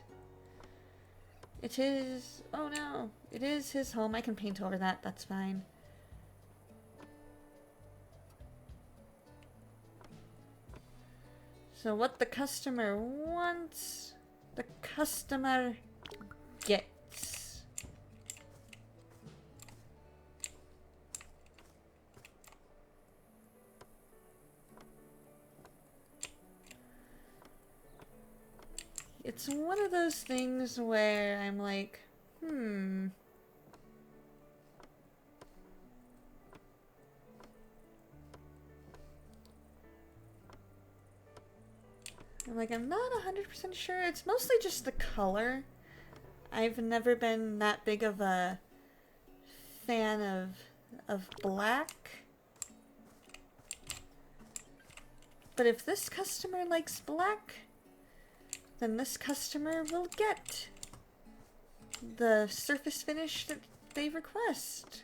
it is, oh no, it is his home. I can paint over that, that's fine. So what the customer wants, the customer gets. It's one of those things where I'm like, I'm like, I'm not 100% sure. It's mostly just the color. I've never been that big of a fan of black. But if this customer likes black, then this customer will get the surface finish that they request.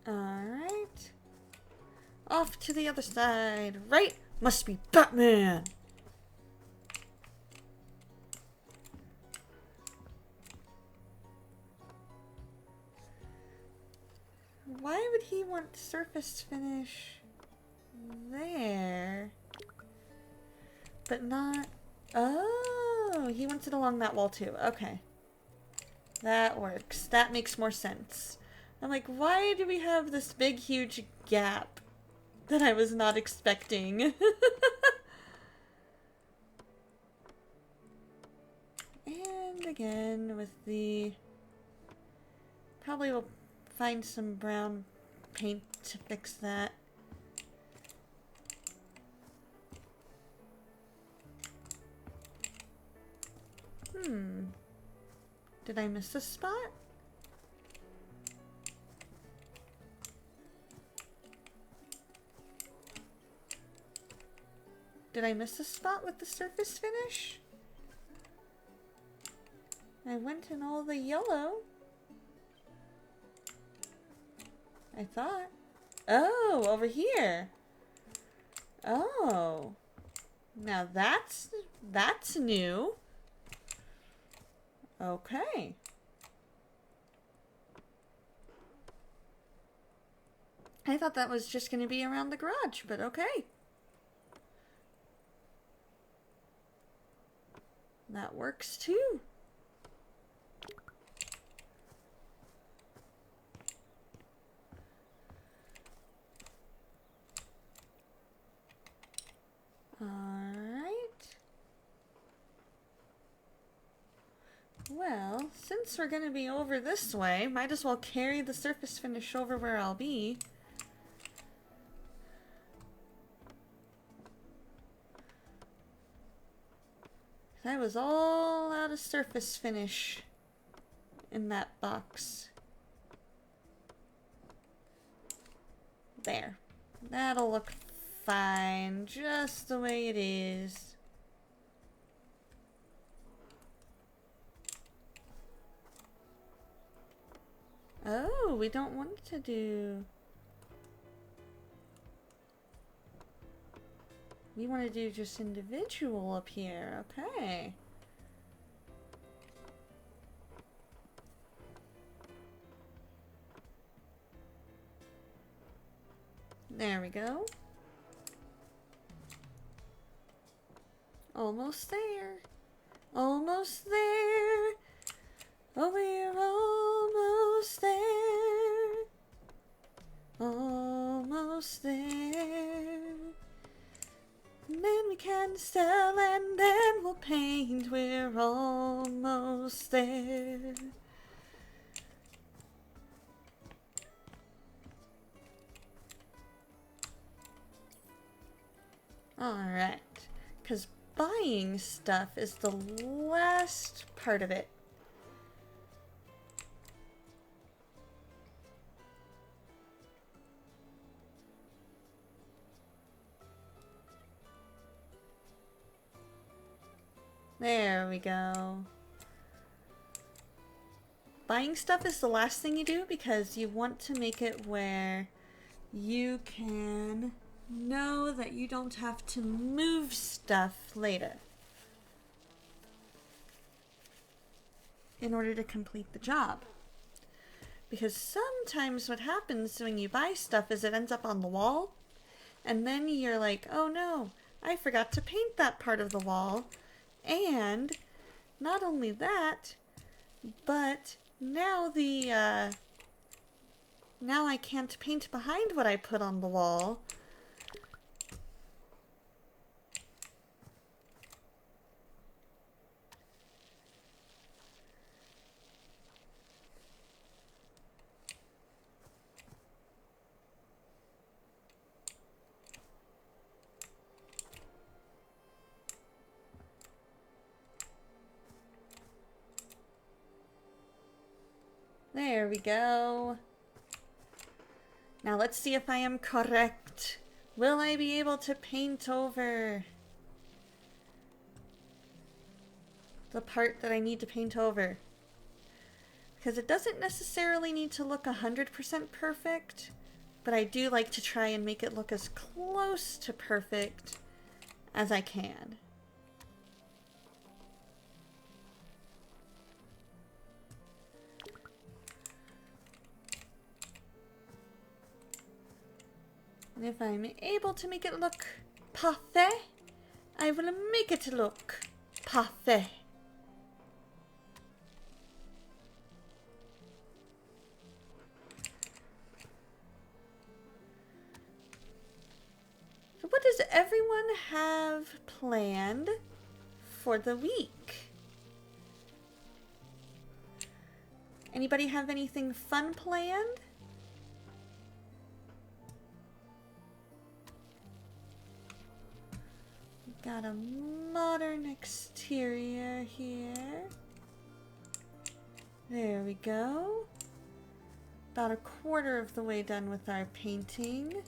Alright. Off to the other side. Right? Must be Batman! Why would he want surface finish there? But not... Oh, he wants it along that wall too. Okay. That works. That makes more sense. I'm like, why do we have this big, huge gap that I was not expecting? And again, with the... Probably will find some brown paint to fix that. Did I miss a spot? Did I miss a spot with the surface finish? I went in all the yellow. I thought. Oh, over here. Oh. Now that's new. Okay. I thought that was just going to be around the garage, but okay. That works too. Alright. Well, since we're going to be over this way, might as well carry the surface finish over where I'll be. I was all out of surface finish in that box. There. That'll look fine, just the way it is. Oh, we don't want to do... We want to do just individual up here, okay. There we go. Almost there. Almost there. Oh, we're almost there. Almost there. And then we can sell and then we'll paint. We're almost there. Alright. Because buying stuff is the last part of it. There we go. Buying stuff is the last thing you do because you want to make it where you can know that you don't have to move stuff later in order to complete the job. Because sometimes what happens when you buy stuff is it ends up on the wall, and then you're like, oh no, I forgot to paint that part of the wall. And not only that, but now now I can't paint behind what I put on the wall. There we go. Now let's see if I am correct. Will I be able to paint over the part that I need to paint over? Because it doesn't necessarily need to look 100% perfect, but I do like to try and make it look as close to perfect as I can. And if I'm able to make it look parfait, I will make it look parfait. So what does everyone have planned for the week? Anybody have anything fun planned? Got a modern exterior here. There we go. About a quarter of the way done with our painting.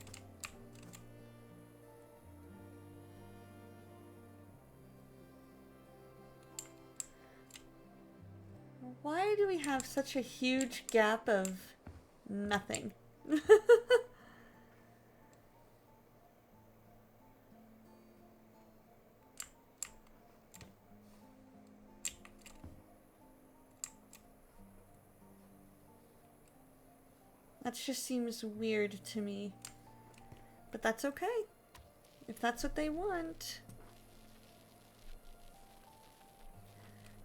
Why do we have such a huge gap of nothing? That just seems weird to me. But that's okay. If that's what they want.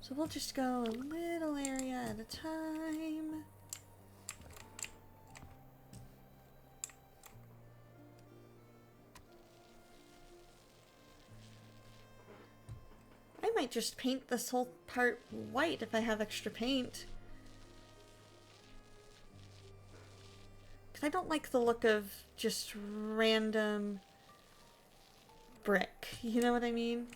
So we'll just go a little area at a time. I might just paint this whole part white if I have extra paint. Because I don't like the look of just random brick. You know what I mean?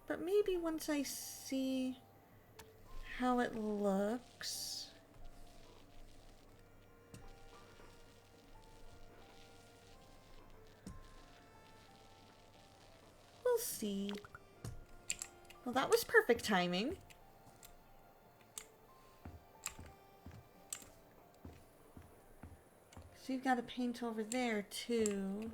But maybe once I see how it looks. We'll see. Well, that was perfect timing. So you've got to paint over there too.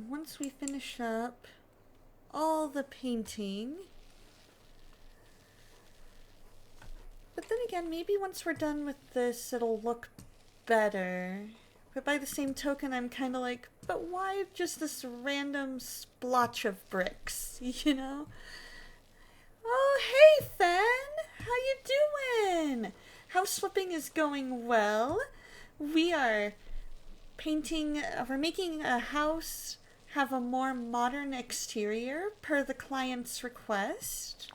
once we finish up all the painting. But then again, maybe once we're done with this, it'll look better. But by the same token, I'm kind of like, but why just this random splotch of bricks, you know? Oh, hey, Fen! How you doing? House flipping is going well. We are painting, we're making a house have a more modern exterior per the client's request.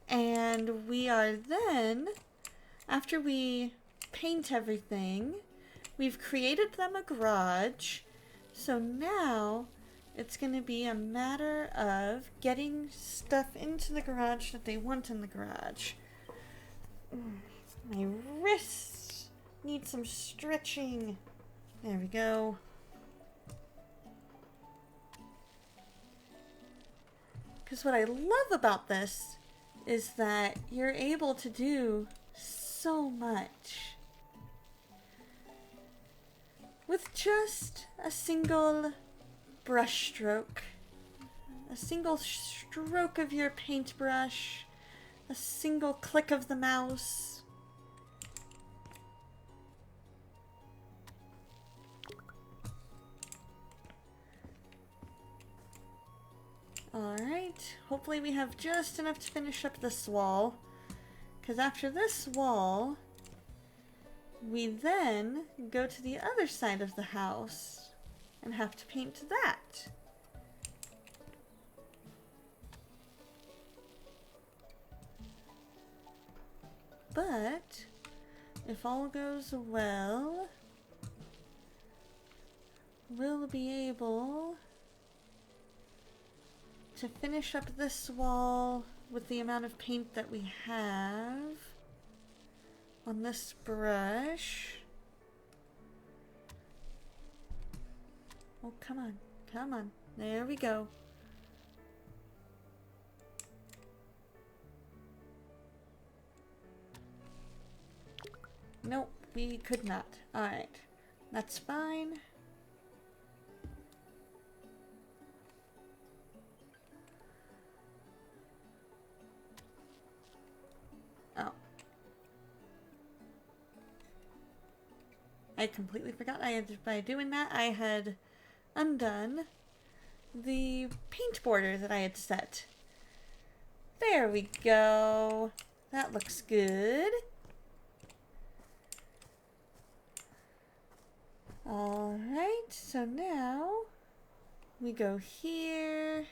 And we are then, after we paint everything, we've created them a garage. So now it's going to be a matter of getting stuff into the garage that they want in the garage. My wrists need some stretching. There we go. Because what I love about this is that you're able to do so much with just a single brush stroke, a single stroke of your paintbrush, a single click of the mouse. Alright, hopefully we have just enough to finish up this wall, because after this wall, we then go to the other side of the house and have to paint that. But if all goes well, we'll be able to finish up this wall with the amount of paint that we have on this brush. Oh, come on, come on. There we go. Nope, we could not. Alright, that's fine. Oh. I completely forgot. By doing that, I had undone the paint border that I had set. There we go. That looks good. Alright, so now we go here.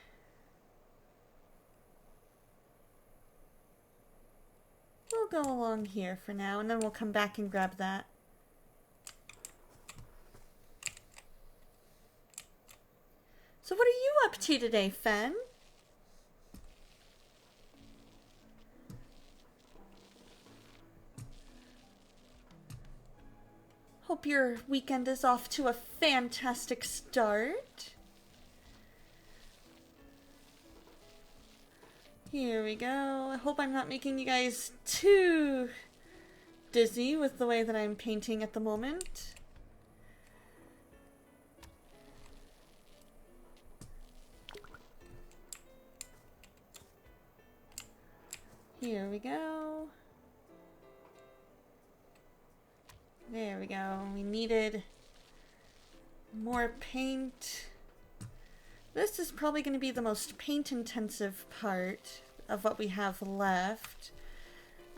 We'll go along here for now, and then we'll come back and grab that. So what are you up to today, Fen? Hope your weekend is off to a fantastic start. Here we go. I hope I'm not making you guys too dizzy with the way that I'm painting at the moment. Here we go. There we go. We needed more paint. This is probably going to be the most paint-intensive part of what we have left.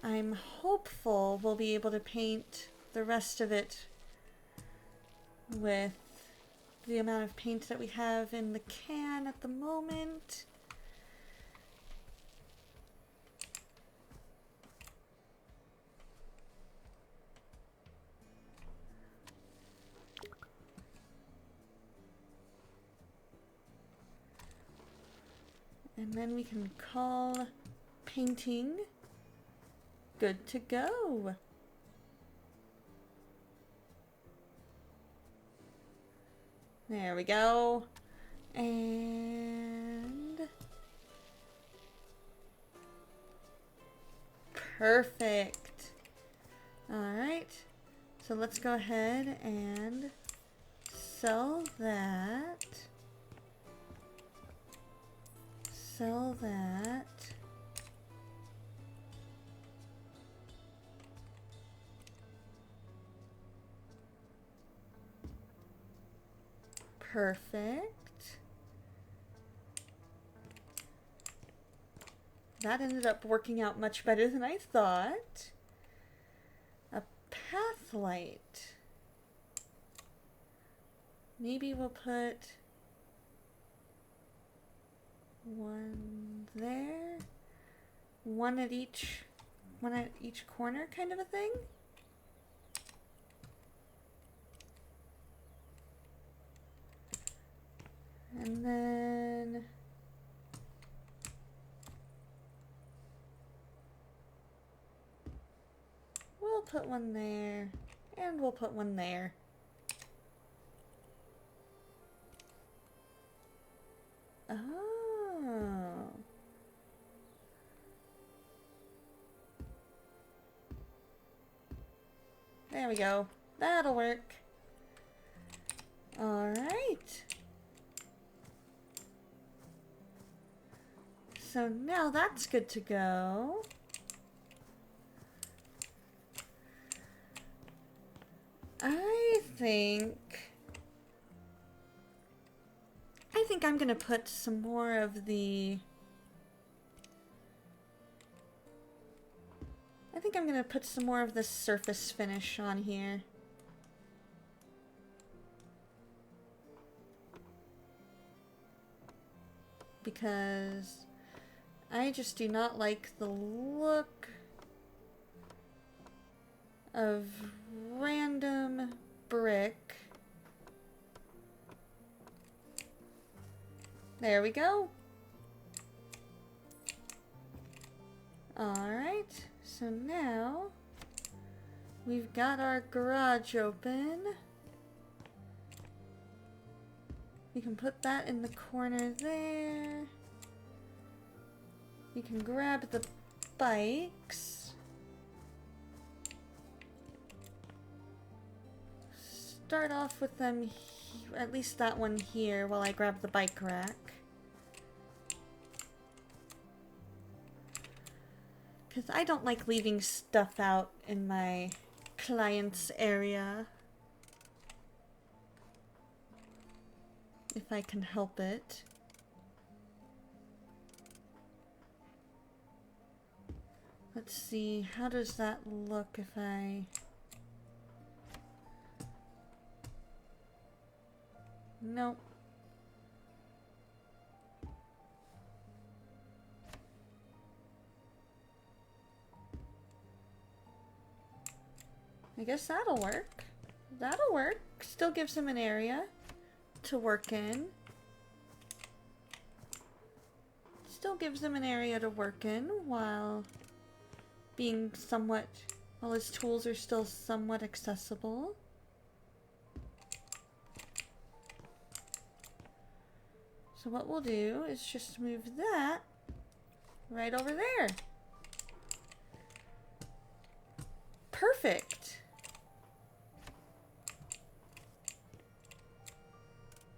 I'm hopeful we'll be able to paint the rest of it with the amount of paint that we have in the can at the moment. And then we can call painting good to go. There we go. And perfect. All right. So let's go ahead and sell that. sell that. Perfect. That ended up working out much better than I thought. A path light. Maybe we'll put one there, one at each corner, kind of a thing. And then we'll put one there, and we'll put one there. Oh. There we go. That'll work. All right. So now that's good to go. I think I'm gonna put some more of the... I think I'm gonna put some more of the surface finish on here. Because I just do not like the look of random brick. There we go. Alright, so now we've got our garage open. We can put that in the corner there. You can grab the bikes. Start off with them, at least that one here, while I grab the bike rack. Because I don't like leaving stuff out in my client's area. If I can help it. Let's see, how does that look if I... Nope. I guess that'll work. That'll work. Still gives him an area to work in. Still gives him an area to work in while being somewhat, while his tools are still somewhat accessible. So what we'll do is just move that right over there. Perfect.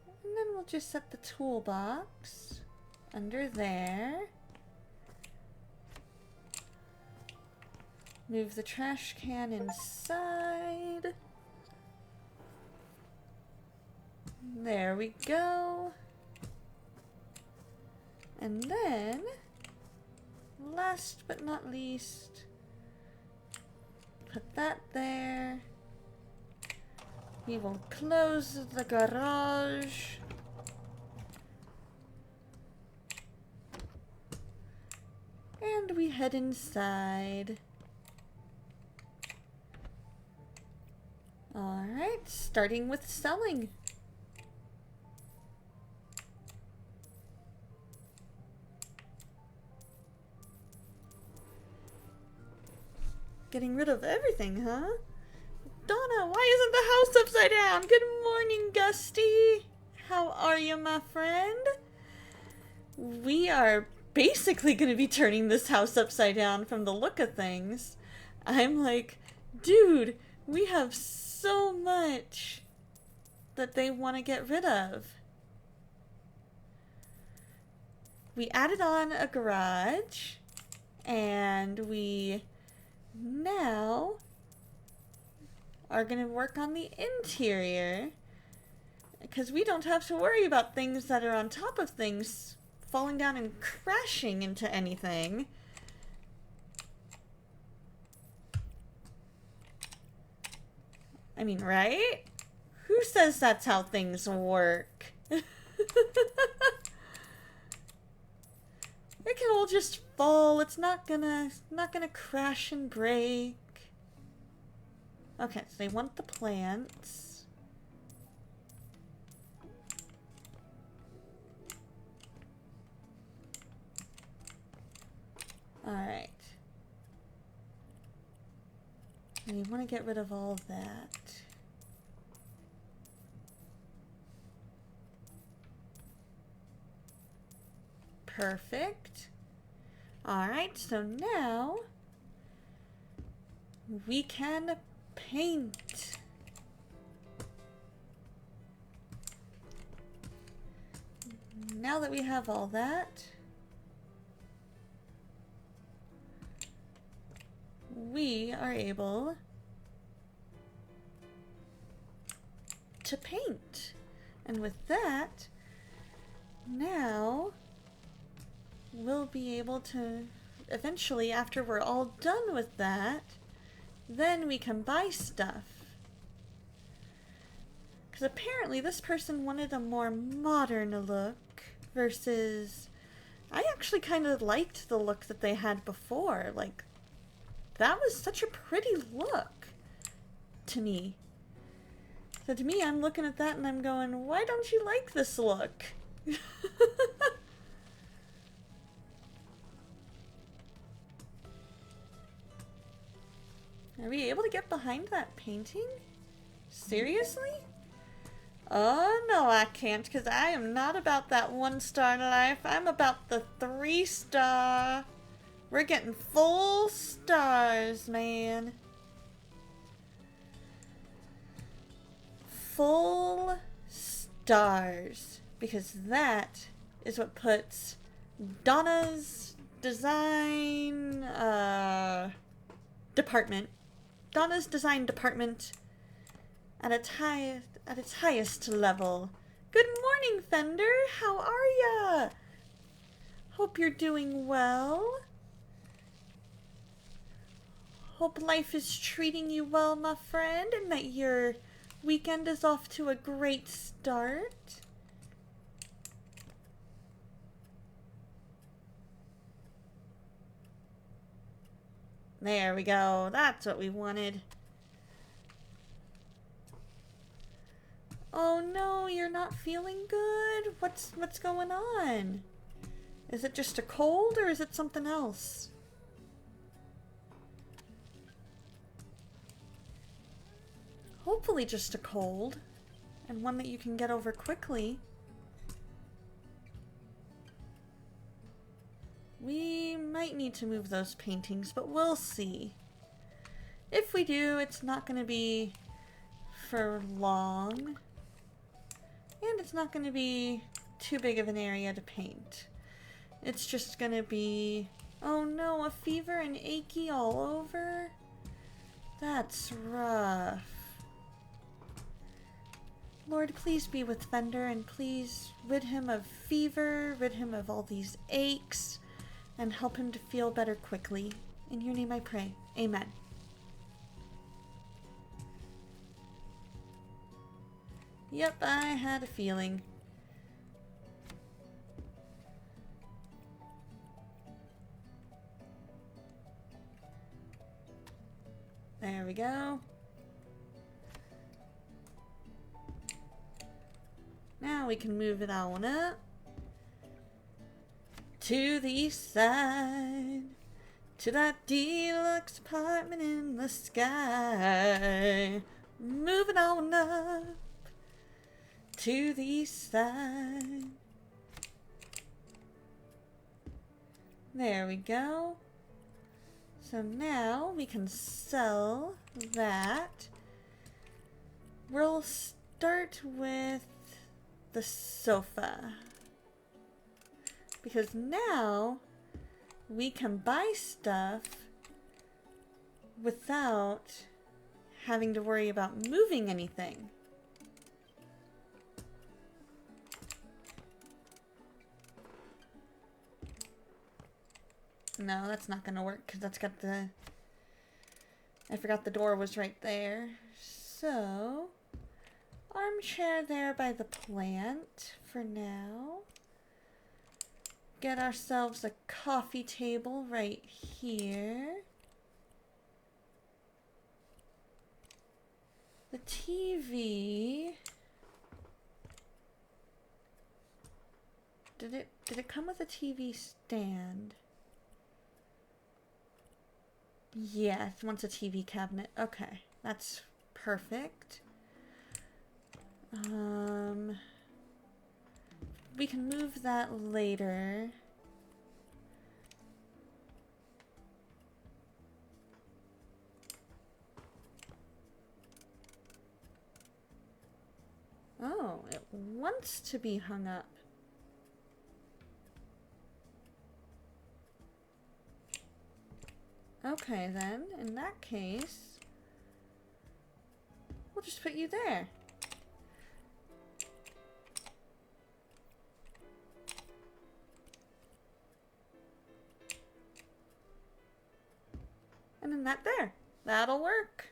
And then we'll just set the toolbox under there. Move the trash can inside. There we go. And then, last but not least, put that there. We will close the garage. And we head inside. Alright, starting with selling. Getting rid of everything, huh? Donna, why isn't the house upside down? Good morning, Gusty. How are you, my friend? We are basically going to be turning this house upside down from the look of things. I'm like, dude, we have so much that they want to get rid of. we added on a garage, and we now are going to work on the interior, because we don't have to worry about things that are on top of things falling down and crashing into anything. I mean, right? Who says that's how things work? It can all just fall. It's not gonna crash and break. Okay, so they want the plants. Alright. We want to get rid of all of that. Perfect. Alright, so now we can paint. Now that we have all that, we are able to paint. And with that, now we'll be able to, eventually, after we're all done with that, then we can buy stuff. Because apparently this person wanted a more modern look versus... I actually kind of liked the look that they had before. Like, that was such a pretty look to me. So to me, I'm looking at that and I'm going, why don't you like this look? Are we able to get behind that painting? Seriously? Oh no, I can't, because I am not about that 1-star life. I'm about the 3-star. We're getting full stars, man. Full stars. Because that is what puts Donna's design department. Donna's design department at its highest level. Good morning, Fender. How are ya? Hope you're doing well. Hope life is treating you well, my friend, and that your weekend is off to a great start. There we go. That's what we wanted. Oh no, you're not feeling good? What's going on? Is it just a cold or is it something else? Hopefully just a cold, and one that you can get over quickly. We might need to move those paintings, but we'll see. If we do, it's not going to be for long. And it's not going to be too big of an area to paint. It's just going to be, oh no, a fever and achy all over? That's rough. Lord, please be with Fender and please rid him of fever, rid him of all these aches, and help him to feel better quickly. In your name I pray. Amen. Yep, I had a feeling. There we go. Now we can move it on up to the east side, to that deluxe apartment in the sky. Moving on up to the east side. There we go. So now we can sell that. We'll start with the sofa, Because now we can buy stuff without having to worry about moving anything. No, that's not gonna work because that's got the... I forgot the door was right there. So, armchair there by the plant for now. Get ourselves a coffee table right here. The TV... Did it come with a TV stand? Yes, it wants a TV cabinet. Okay, that's perfect. We can move that later. Oh, it wants to be hung up. Okay then, in that case, we'll just put you there. And then that there. That'll work.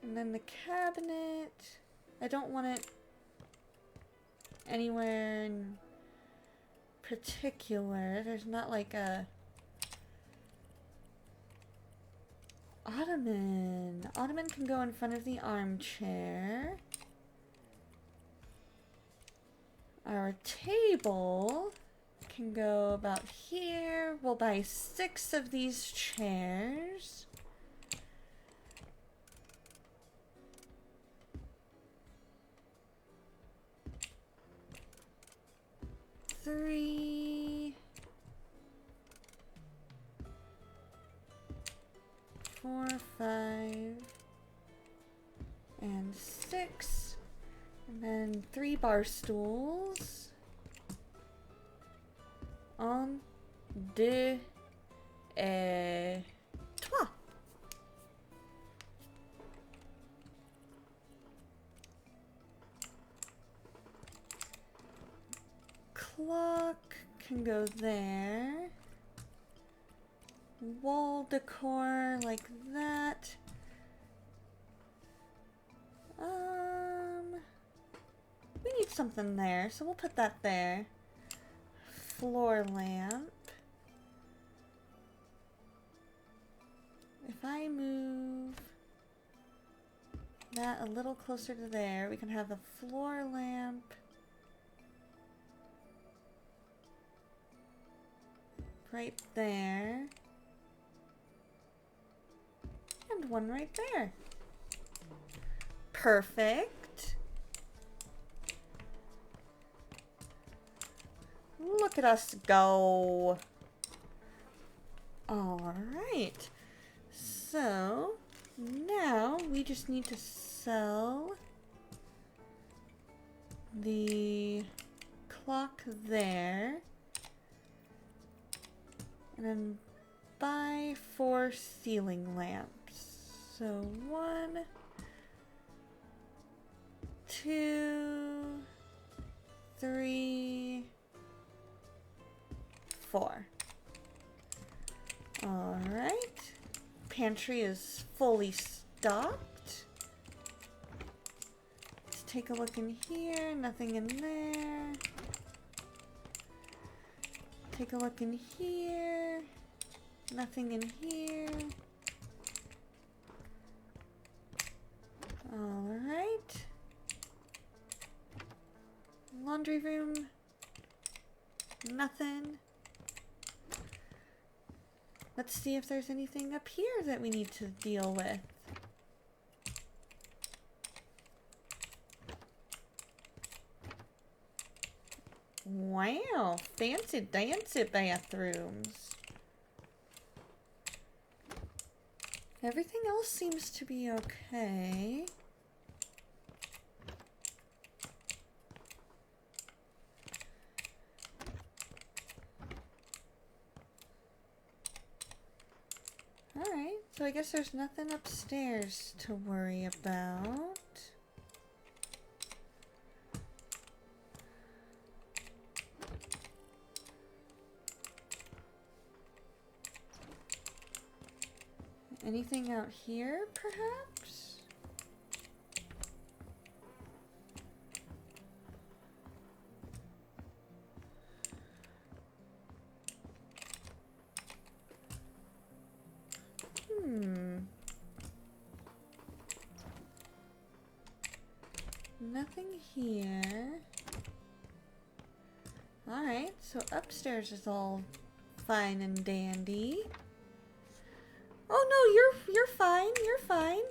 And then the cabinet, I don't want it anywhere in particular. There's not like a ottoman. Ottoman can go in front of the armchair. Our table can go about here. We'll buy 6 of these chairs. Three, 4, 5, and 6, and then 3 bar stools. 1, 2, et 3. Clock can go there. Wall decor like that. We need something there, so we'll put that there. Floor lamp. If I move that a little closer to there, we can have a floor lamp right there. And one right there. Perfect. Look at us go. All right. So now we just need to sell the clock there. And then buy 4 ceiling lamps. So 1, 2, 3, 4. All right. Pantry is fully stocked. Let's take a look in here. Nothing in there. Take a look in here. Nothing in here. All right. Laundry room. Nothing. Let's see if there's anything up here that we need to deal with. Wow, fancy dancy bathrooms. Everything else seems to be okay. Alright, so I guess there's nothing upstairs to worry about. Anything out here, perhaps? Nothing here. Alright, so upstairs is all fine and dandy. Oh no, you're fine, you're fine.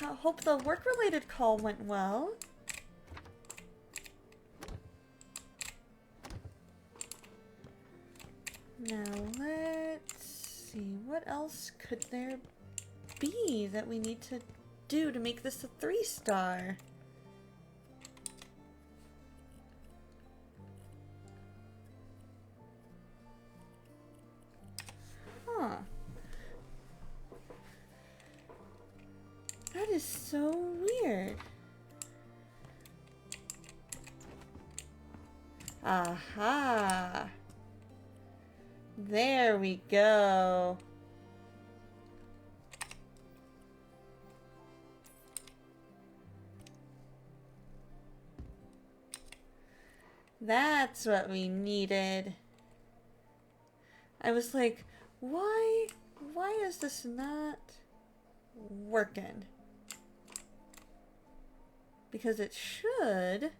I hope the work-related call went well. Now let's see, what else could there be that we need to do to make this a 3-star? Huh. That is so weird. Aha. There we go. That's what we needed. I was like, why is this not working? Because it should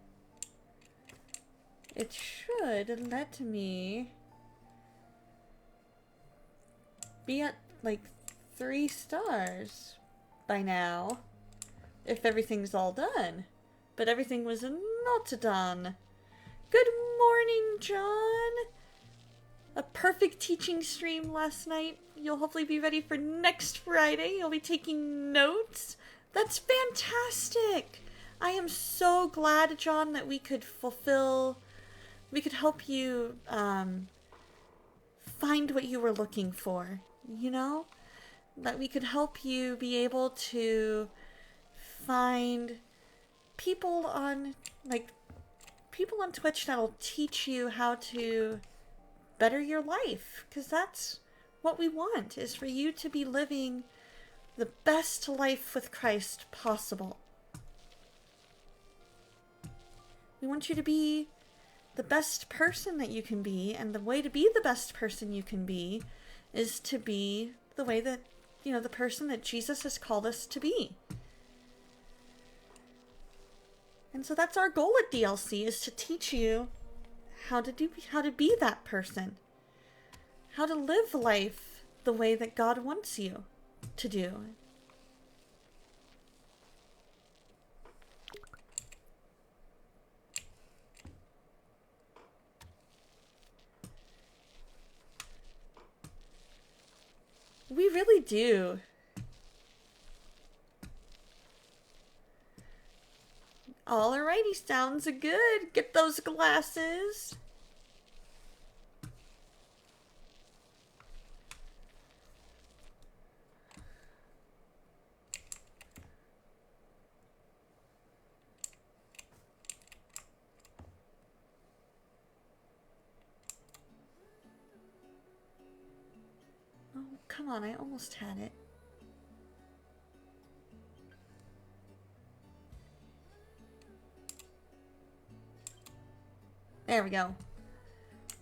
let me be at like 3 stars by now if everything's all done. But everything was not done. Good morning, John! A perfect teaching stream last night. You'll hopefully be ready for next Friday. You'll be taking notes. That's fantastic! I am so glad, John, that we could help you find what you were looking for, you know? That we could help you be able to find people on Twitch that'll teach you how to better your life, because that's what we want, is for you to be living the best life with Christ possible. We want you to be the best person that you can be, and the way to be the best person you can be is to be the way that, the person that Jesus has called us to be. And so that's our goal at DLC, is to teach you how to be that person. How to live life the way that God wants you to do. We really do. Alrighty, sounds good. Get those glasses. Oh, come on, I almost had it. There we go.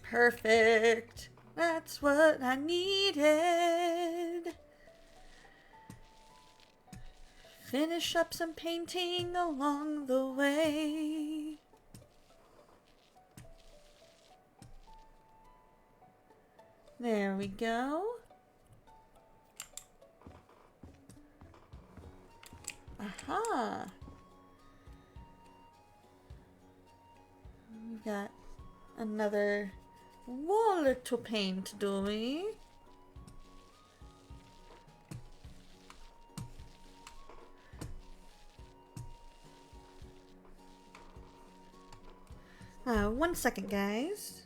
Perfect. That's what I needed. Finish up some painting along the way. There we go. Aha. We got another wall to paint, do we? One second, guys.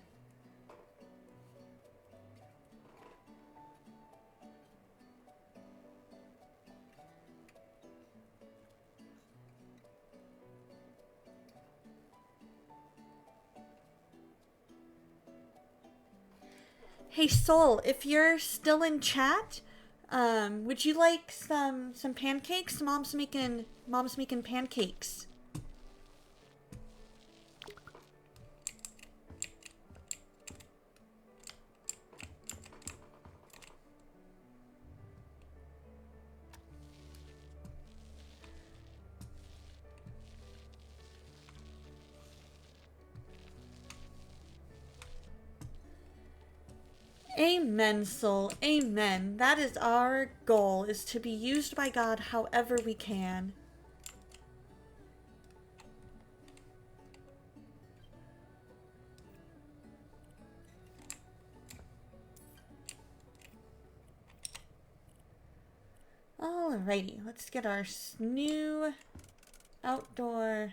Hey Soul, if you're still in chat, would you like some pancakes? Mom's making pancakes. Amen, Soul. Amen. That is our goal, is to be used by God however we can. Alrighty, let's get our new outdoor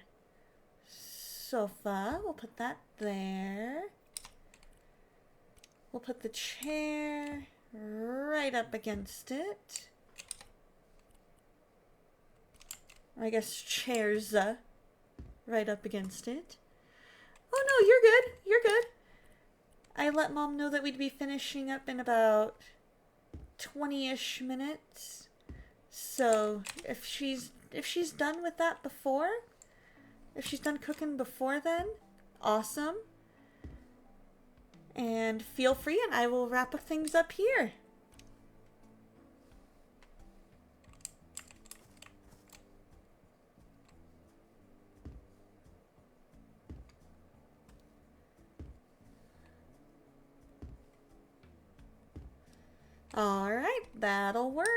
sofa. We'll put that there. We'll put the chair right up against it. Or I guess chairs right up against it. Oh no, you're good. You're good. I let Mom know that we'd be finishing up in about 20-ish minutes. So if she's done with that before, if she's done cooking before then, awesome. And feel free, and I will wrap things up here. Alright, that'll work.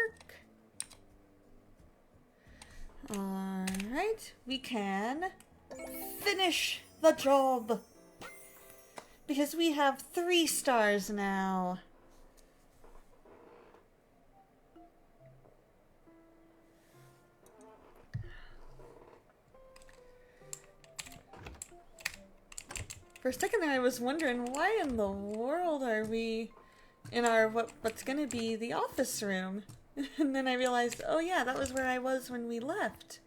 Alright, we can finish the job. Because we have 3 stars now. For a second there I was wondering, why in the world are we in our what's gonna be the office room? And then I realized, oh yeah, that was where I was when we left.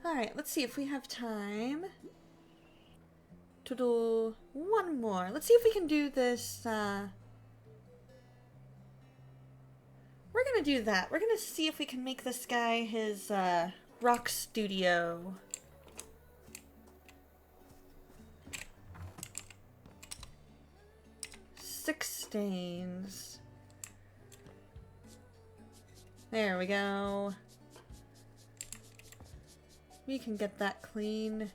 Alright, let's see if we have time to do one more. Let's see if we can do this, we're gonna do that. We're gonna see if we can make this guy his, rock studio. Six stains. There we go. We can get that clean.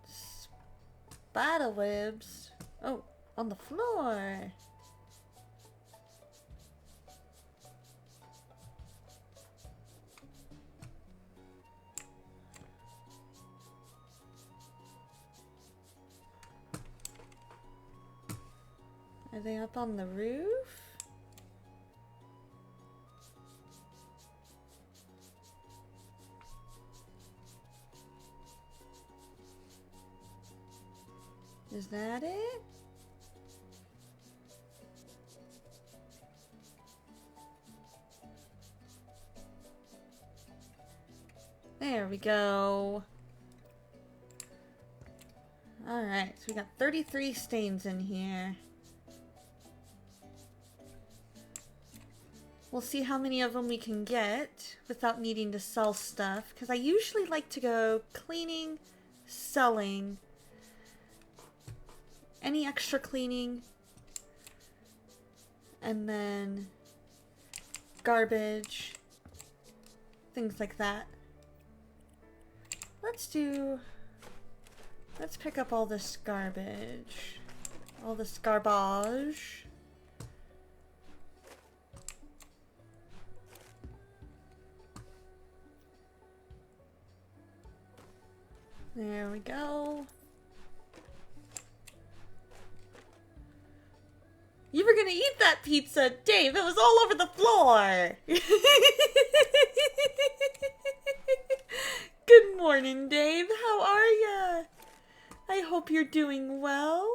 Spider webs. Oh, on the floor. Are they up on the roof? Is that it? There we go. Alright, so we got 33 stains in here. We'll see how many of them we can get without needing to sell stuff, because I usually like to go cleaning, selling, any extra cleaning, and then garbage, things like that. Let's pick up all this garbage, all this garbage. There we go. You were gonna eat that pizza, Dave. It was all over the floor. Good morning, Dave. How are ya? I hope you're doing well.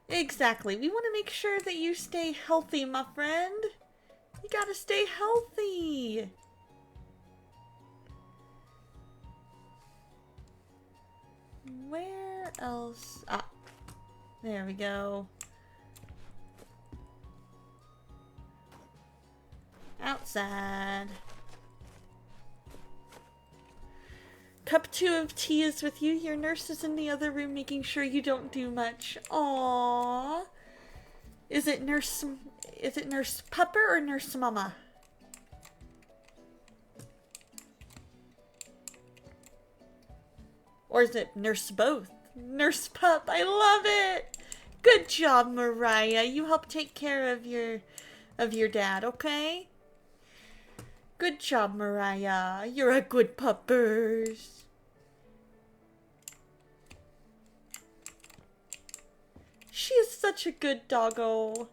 Exactly. We want to make sure that you stay healthy, my friend. You gotta stay healthy. Where else? Ah, there we go. Outside. Cup 2 of tea is with you. Your nurse is in the other room making sure you don't do much. Aww. Is it Nurse Pupper or Nurse Mama? Or is it Nurse Both? Nurse Pup, I love it! Good job, Mariah. You help take care of your dad, okay? Good job, Mariah. You're a good puppers. She is such a good doggo.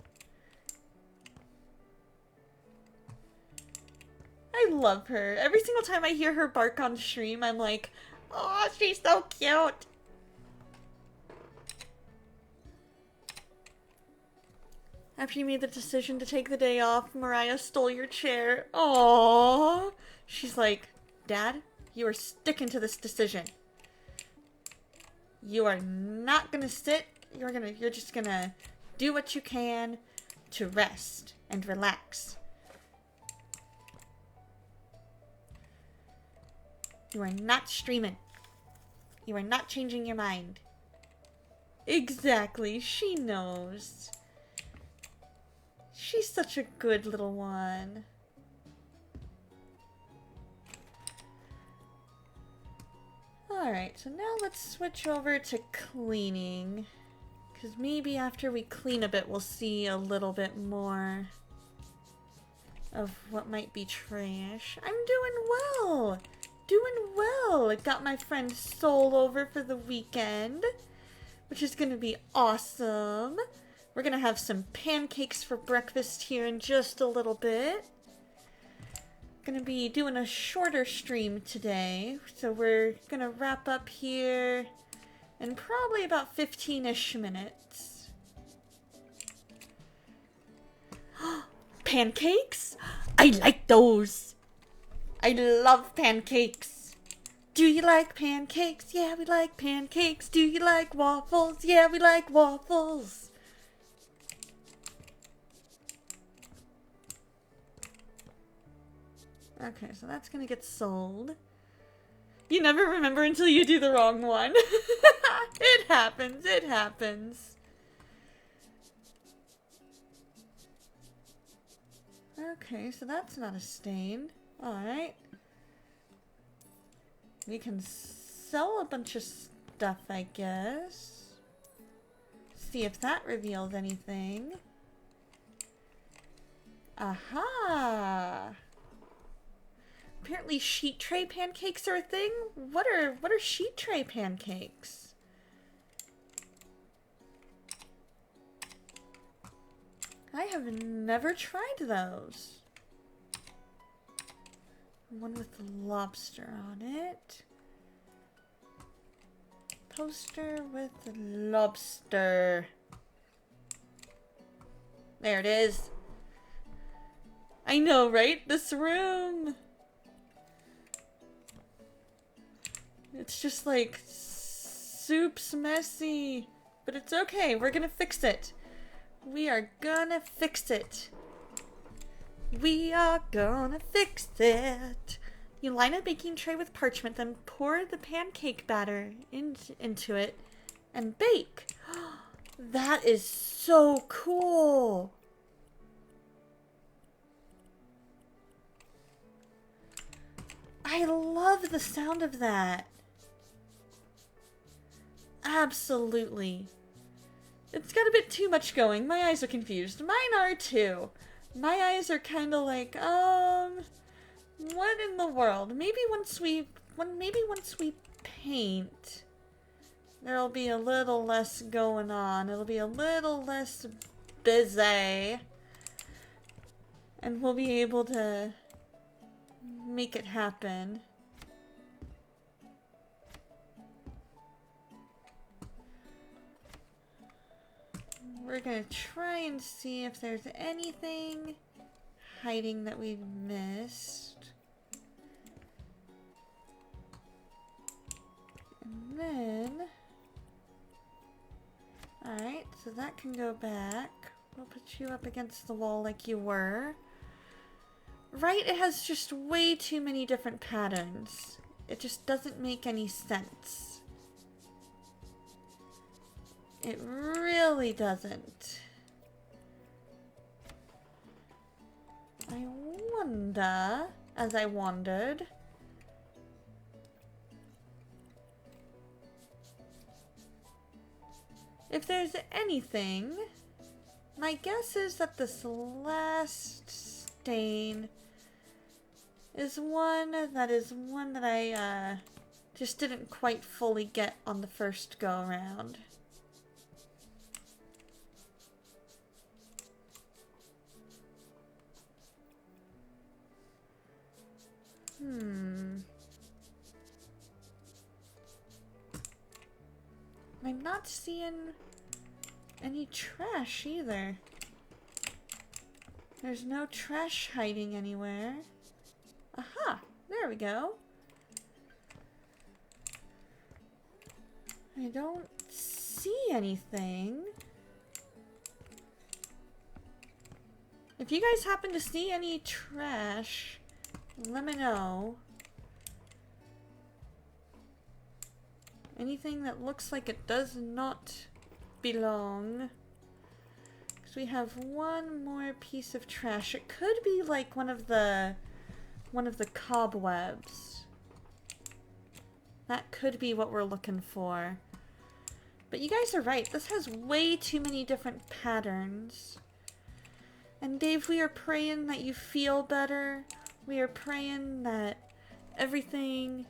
I love her. Every single time I hear her bark on stream, I'm like, oh, she's so cute. After you made the decision to take the day off, Mariah stole your chair. Aww. She's like, Dad, you are sticking to this decision. You are not gonna sit. You're just gonna do what you can to rest and relax. You are not streaming. You are not changing your mind. Exactly, she knows. She's such a good little one. Alright, so now let's switch over to cleaning. Because maybe after we clean a bit, we'll see a little bit more of what might be trash. I'm doing well! Doing well! I got my friend Soul over for the weekend, which is gonna be awesome. We're gonna have some pancakes for breakfast here in just a little bit. Gonna be doing a shorter stream today, so we're gonna wrap up here in probably about 15-ish minutes. Pancakes? I like those! I love pancakes! Do you like pancakes? Yeah, we like pancakes. Do you like waffles? Yeah, we like waffles. Okay, so that's gonna get sold. You never remember until you do the wrong one. It happens, it happens. Okay, so that's not a stain. Alright. We can sell a bunch of stuff, I guess. See if that reveals anything. Aha! Apparently sheet tray pancakes are a thing? What are sheet tray pancakes? I have never tried those. One with lobster on it. Poster with lobster. There it is. I know, right? This room. It's just like soup's messy. But it's okay. We're gonna fix it. We are gonna fix it. We are gonna fix it. You line a baking tray with parchment, then pour the pancake batter into it and bake. That is so cool. I love the sound of that. Absolutely. It's got a bit too much going. My eyes are confused. Mine are too. My eyes are kind of like, what in the world? Maybe once we paint, there'll be a little less going on. It'll be a little less busy. And we'll be able to make it happen. We're gonna try and see if there's anything hiding that we've missed. And then... Alright, so that can go back. We'll put you up against the wall like you were. Right, it has just way too many different patterns. It just doesn't make any sense. It really doesn't. I wonder, as I wandered, if there's anything. My guess is that this last stain is one that I just didn't quite fully get on the first go around. I'm not seeing any trash either. There's no trash hiding anywhere. Aha! There we go. I don't see anything. If you guys happen to see any trash, let me know. Anything that looks like it does not belong. Because we have one more piece of trash. It could be like one of the cobwebs. That could be what we're looking for. But you guys are right. This has way too many different patterns. And Dave, we are praying that you feel better. We are praying that everything...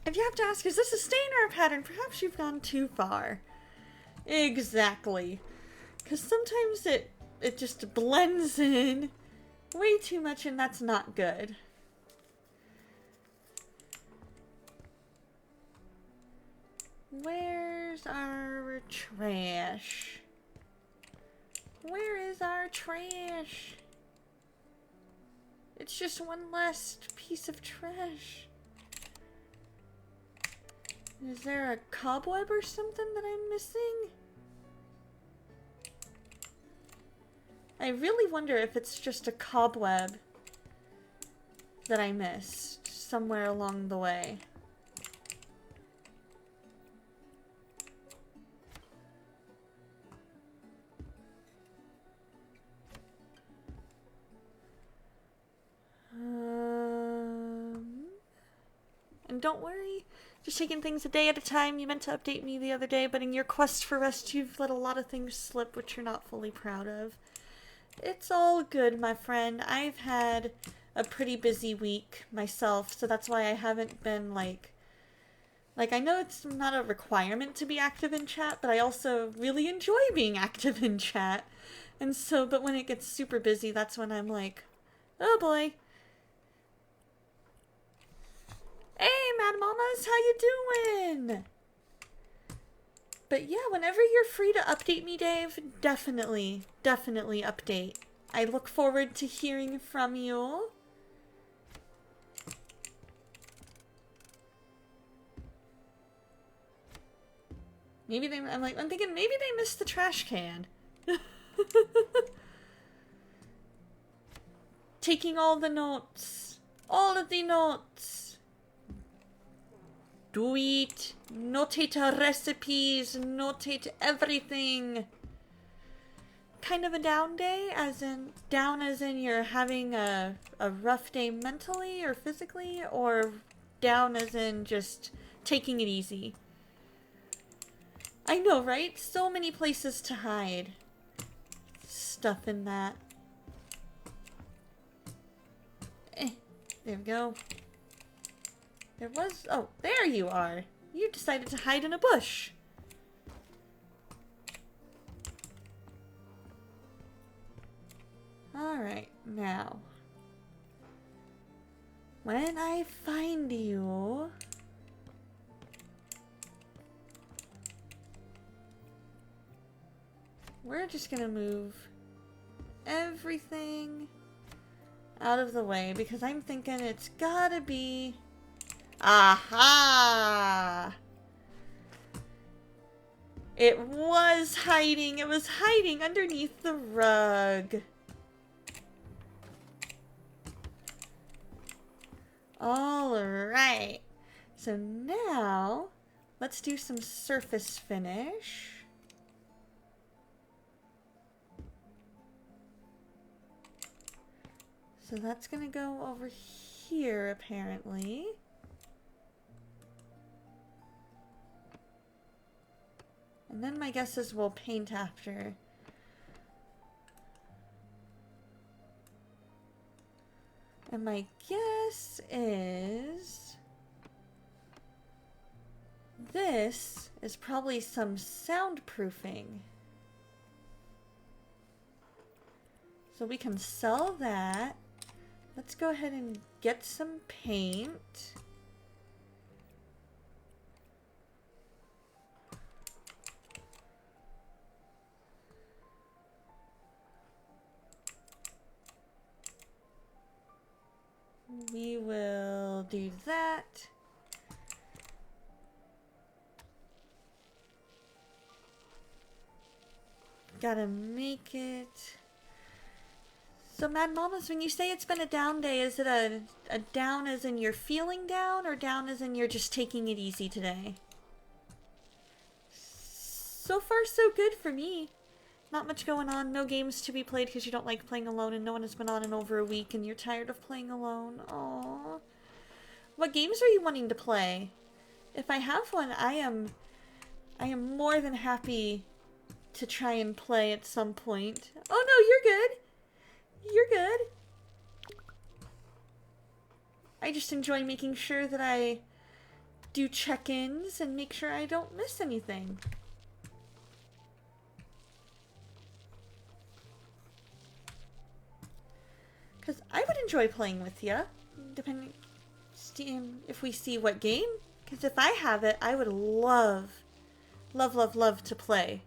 If you have to ask, is this a stain or a pattern? Perhaps you've gone too far. Exactly. Because sometimes it just blends in way too much, and that's not good. Where's our trash? Where is our trash? It's just one last piece of trash. Is there a cobweb or something that I'm missing? I really wonder if it's just a cobweb that I missed somewhere along the way. And don't worry, just taking things a day at a time. You meant to update me the other day, but in your quest for rest, you've let a lot of things slip, which you're not fully proud of. It's all good, my friend. I've had a pretty busy week myself, so that's why I haven't been, like, I know it's not a requirement to be active in chat, but I also really enjoy being active in chat. And so, but when it gets super busy, that's when I'm like, oh boy. Hey, Mad Mamas, how you doing? But yeah, whenever you're free to update me, Dave, definitely update. I look forward to hearing from you. Maybe I'm thinking maybe they missed the trash can. Taking all the notes. All of the notes. Do it. Notate recipes. Notate everything. Kind of a down day, as in you're having a rough day mentally or physically, or down as in just taking it easy. I know, right? So many places to hide stuff in that. There we go. There was... Oh, there you are. You decided to hide in a bush. Alright, now. When I find you... We're just gonna move everything out of the way because I'm thinking it's gotta be... Aha! It was hiding. It was hiding underneath the rug. Alright. So now, let's do some surface finish. So that's gonna go over here, apparently. And then my guess is we'll paint after. And my guess is... this is probably some soundproofing. So we can sell that. Let's go ahead and get some paint. We will do that. Gotta make it. So, Mad Mamas, when you say it's been a down day, is it a down as in you're feeling down, or down as in you're just taking it easy today? So far, so good for me. Not much going on. No games to be played because you don't like playing alone, and no one has been on in over a week, and you're tired of playing alone. Aww. What games are you wanting to play? If I have one, I am more than happy to try and play at some point. Oh no, you're good. You're good. I just enjoy making sure that I do check-ins and make sure I don't miss anything. Because I would enjoy playing with you, depending if we see what game. Because if I have it, I would love to play.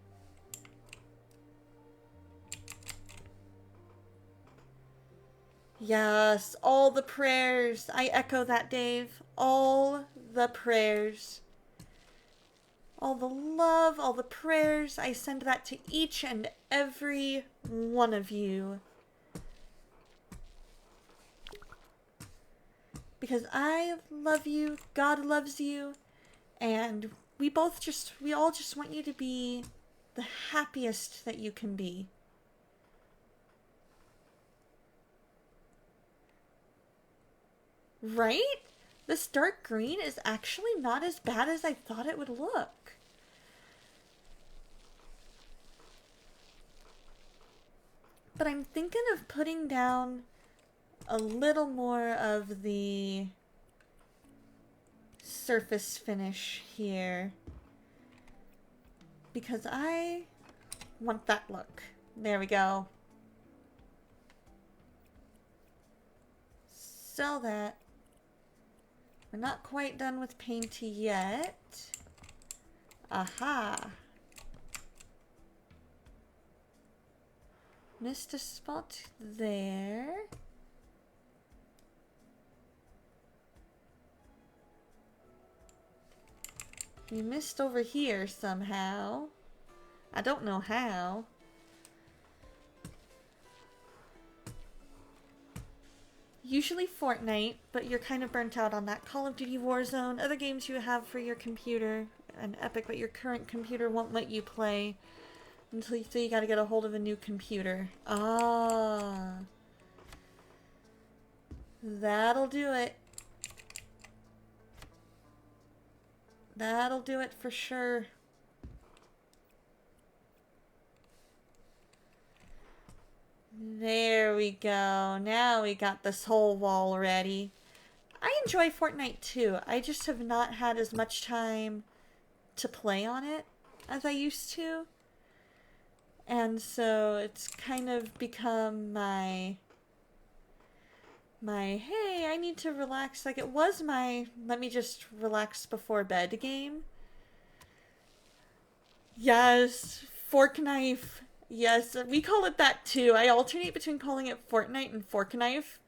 Yes, all the prayers. I echo that, Dave. All the prayers. All the love, all the prayers. I send that to each and every one of you. Because I love you, God loves you, and we all just want you to be the happiest that you can be. Right? This dark green is actually not as bad as I thought it would look. But I'm thinking of putting down a little more of the surface finish here. Because I want that look. There we go. Sell that. We're not quite done with paint yet. Aha. Missed a spot there. We missed over here somehow. I don't know how. Usually Fortnite, but you're kind of burnt out on that. Call of Duty Warzone, other games you have for your computer, and Epic, but your current computer won't let you play until you gotta get a hold of a new computer. Ah. That'll do it. That'll do it for sure. There we go. Now we got this whole wall ready. I enjoy Fortnite too. I just have not had as much time to play on it as I used to. And so it's kind of become my hey, I need to relax. Like, it was my let me just relax before bed game. Yes, fork knife. Yes, we call it that too. I alternate between calling it Fortnite and Fork Knife.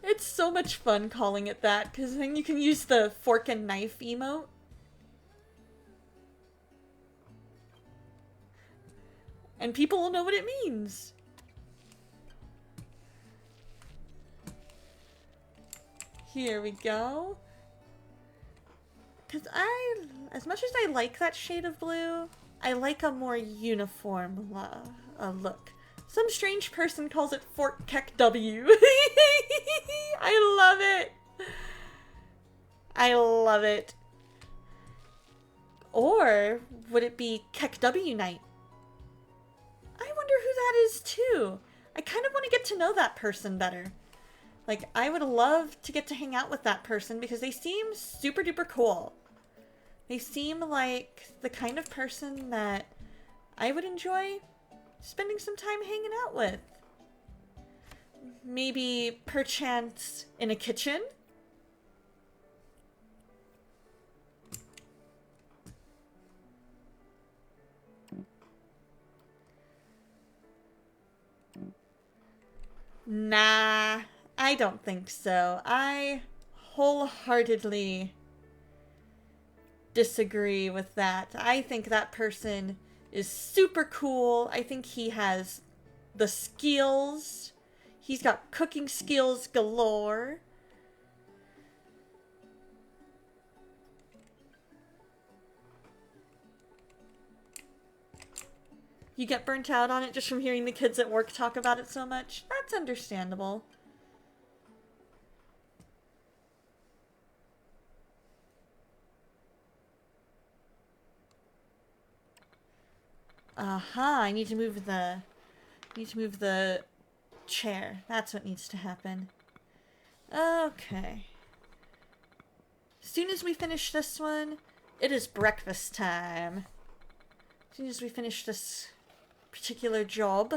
It's so much fun calling it that, because then you can use the fork and knife emote. And people will know what it means. Here we go. Because as much as I like that shade of blue, I like a more uniform look. Some strange person calls it Fort Keck W. I love it. I love it. Or would it be Keck W Night? I wonder who that is too. I kind of want to get to know that person better. Like, I would love to get to hang out with that person because they seem super duper cool. They seem like the kind of person that I would enjoy spending some time hanging out with. Maybe, perchance, in a kitchen? Nah, I don't think so. I wholeheartedly disagree with that. I think that person is super cool. I think he has the skills. He's got cooking skills galore. You get burnt out on it just from hearing the kids at work talk about it so much? That's understandable. Aha, I need to move the chair. That's what needs to happen. Okay. As soon as we finish this one, it is breakfast time. As soon as we finish this particular job.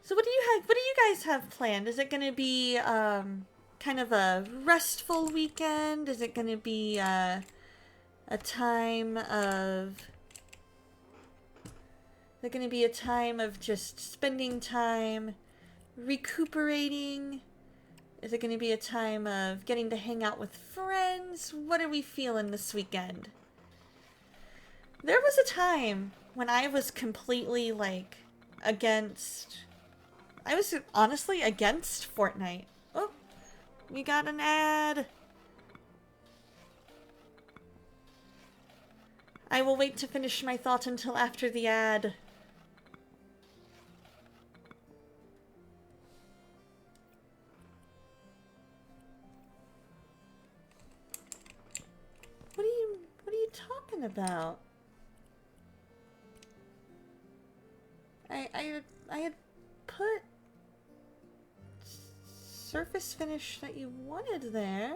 So what do you guys have planned? Is it going to be kind of a restful weekend? Is it going to be a time of Is it going to be a time of just spending time recuperating? Is it going to be a time of getting to hang out with friends? What are we feeling this weekend? There was a time when I was completely, like, I was honestly against Fortnite. Oh, we got an ad. I will wait to finish my thought until after the ad. What are you talking about? I had put surface finish that you wanted there.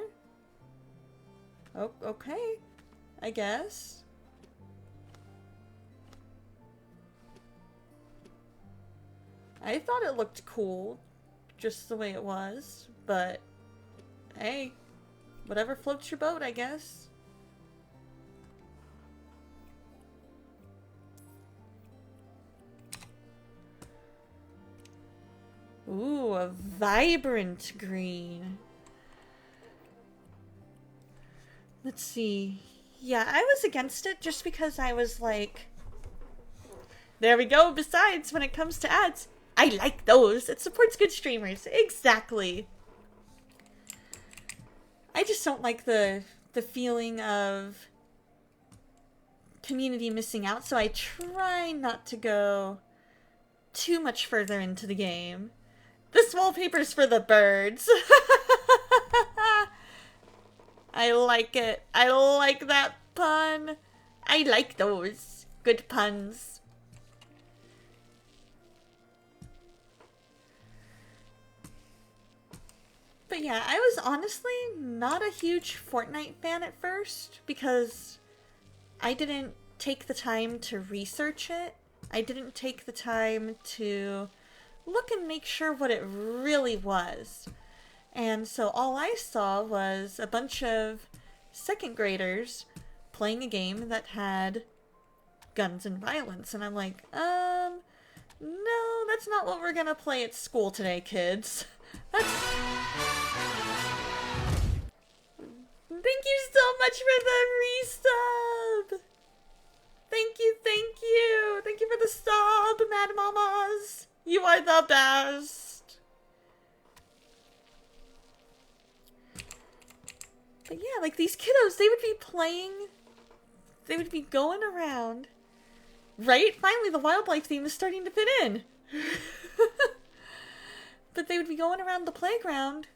Oh, okay. I guess. I thought it looked cool, just the way it was, but hey, whatever floats your boat, I guess. Ooh, a vibrant green. Let's see. Yeah, I was against it just because I was like, there we go. Besides, when it comes to ads, I like those. It supports good streamers. Exactly. I just don't like the feeling of community missing out, so I try not to go too much further into the game. This wallpaper's for the birds. I like it. I like that pun. I like those. Good puns. But yeah, I was honestly not a huge Fortnite fan at first because I didn't take the time to research it. I didn't take the time to look and make sure what it really was. And so all I saw was a bunch of second graders playing a game that had guns and violence. And I'm like, no, that's not what we're gonna play at school today, kids. That's... Thank you so much for the resub! Thank you, thank you! Thank you for the sub, Mad Mamas! You are the best! But yeah, like these kiddos, they would be playing... They would be going around... Right? Finally, the wildlife theme is starting to fit in! But they would be going around the playground,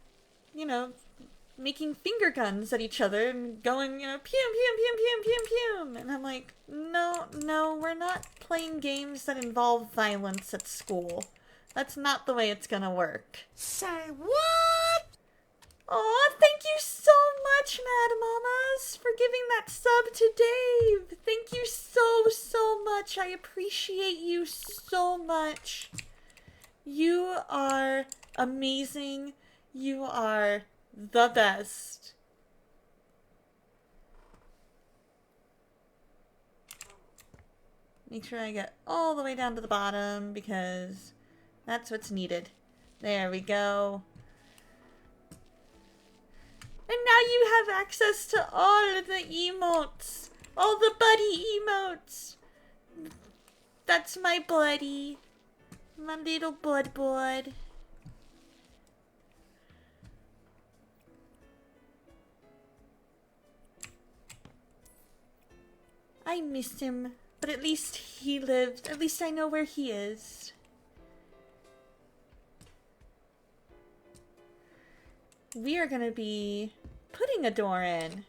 you know, making finger guns at each other and going, you know, pew, pew, pew, pew, pew, pew. And I'm like, no, we're not playing games that involve violence at school. That's not the way it's gonna work. Say what? Aw, thank you so much, Mad Mamas, for giving that sub to Dave. Thank you so much. I appreciate you so much. You are amazing. You are the best. Make sure I get all the way down to the bottom because that's what's needed. There we go. And now you have access to all of the emotes. All the buddy emotes. That's my buddy. My little bud. I miss him, but at least he lived. At least I know where he is. We are gonna be putting a door in.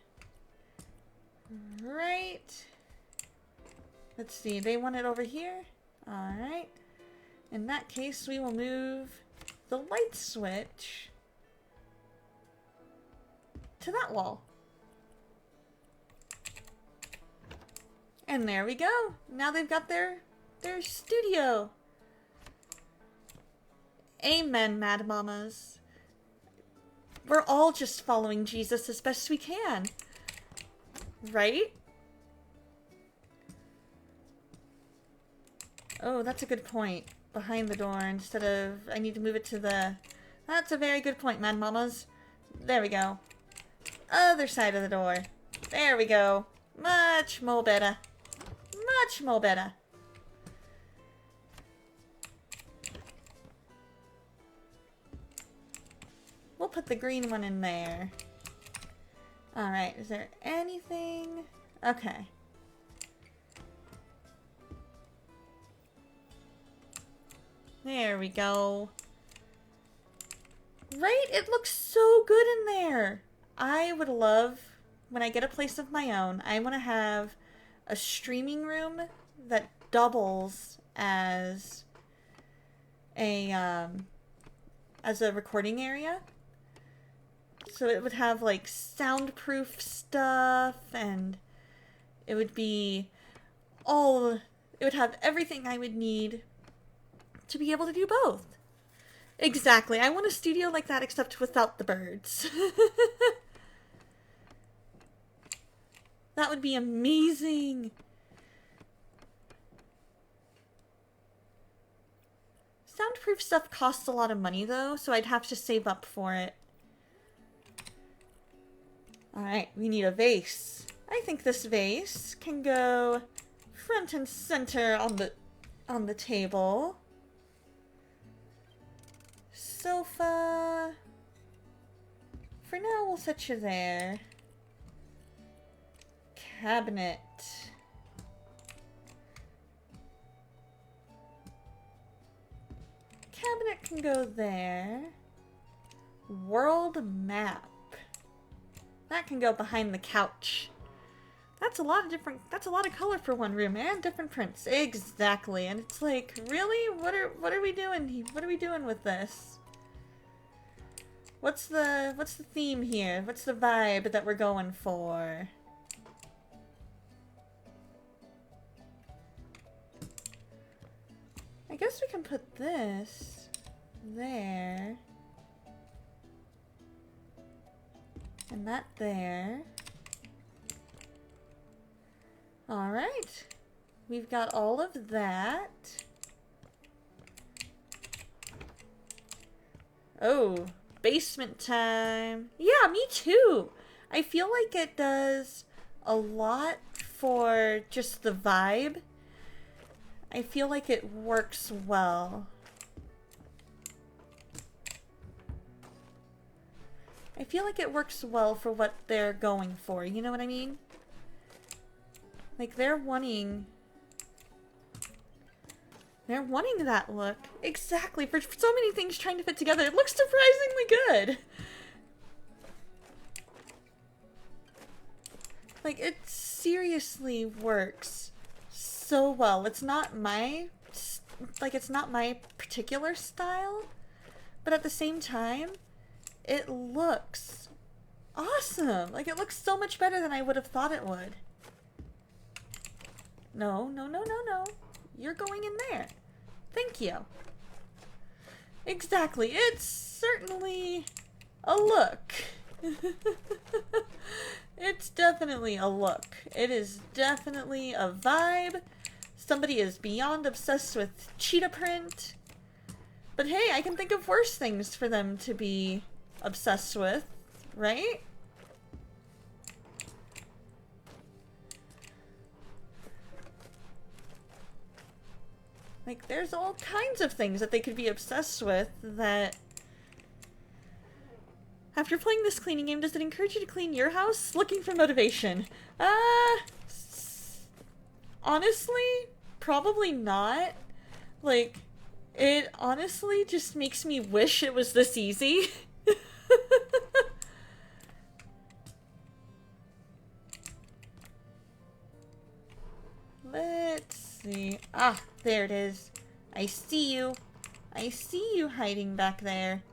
Right. Let's see, they want it over here? Alright. In that case, we will move the light switch to that wall. And there we go. Now they've got their studio. Amen, Mad Mamas. We're all just following Jesus as best we can. Right? Oh, that's a good point. Behind the door instead of... I need to move it to the... That's a very good point, Mad Mamas. There we go. Other side of the door. There we go. Much more better. Much more better. We'll put the green one in there. Alright, is there anything? Okay. There we go. Right? It looks so good in there. I would love, when I get a place of my own, I want to have a streaming room that doubles as a recording area. So it would have like soundproof stuff and it would be it would have everything I would need to be able to do both. Exactly. I want a studio like that except without the birds. That would be amazing. Soundproof stuff costs a lot of money though, so I'd have to save up for it. Alright, we need a vase. I think this vase can go front and center on the table. Sofa. For now, we'll set you there. Cabinet. Cabinet can go there. World map. That can go behind the couch. That's a lot of color for one room and different prints. Exactly. And it's like, really? What are we doing? What are we doing with this? What's the theme here? What's the vibe that we're going for? guess we can put this there. And that there. Alright. We've got all of that. Oh, basement time. Yeah, me too. I feel like it does a lot for just the vibe. I feel like it works well. I feel like it works well for what they're going for, you know what I mean? Like, they're wanting that look. Exactly, for so many things trying to fit together, it looks surprisingly good. Like, it seriously works so well. It's not my, it's not my particular style, but at the same time, it looks awesome. Like, it looks so much better than I would have thought it would. No, no, no, no, no. You're going in there. Thank you. Exactly. It's certainly a look. It's definitely a look. It is definitely a vibe. Somebody is beyond obsessed with cheetah print. But hey, I can think of worse things for them to be obsessed with, right? Like, there's all kinds of things that they could be obsessed with that... After playing this cleaning game, does it encourage you to clean your house? Looking for motivation. Honestly, probably not. Like, it honestly just makes me wish it was this easy. Let's see. Ah, there it is. I see you. I see you hiding back there.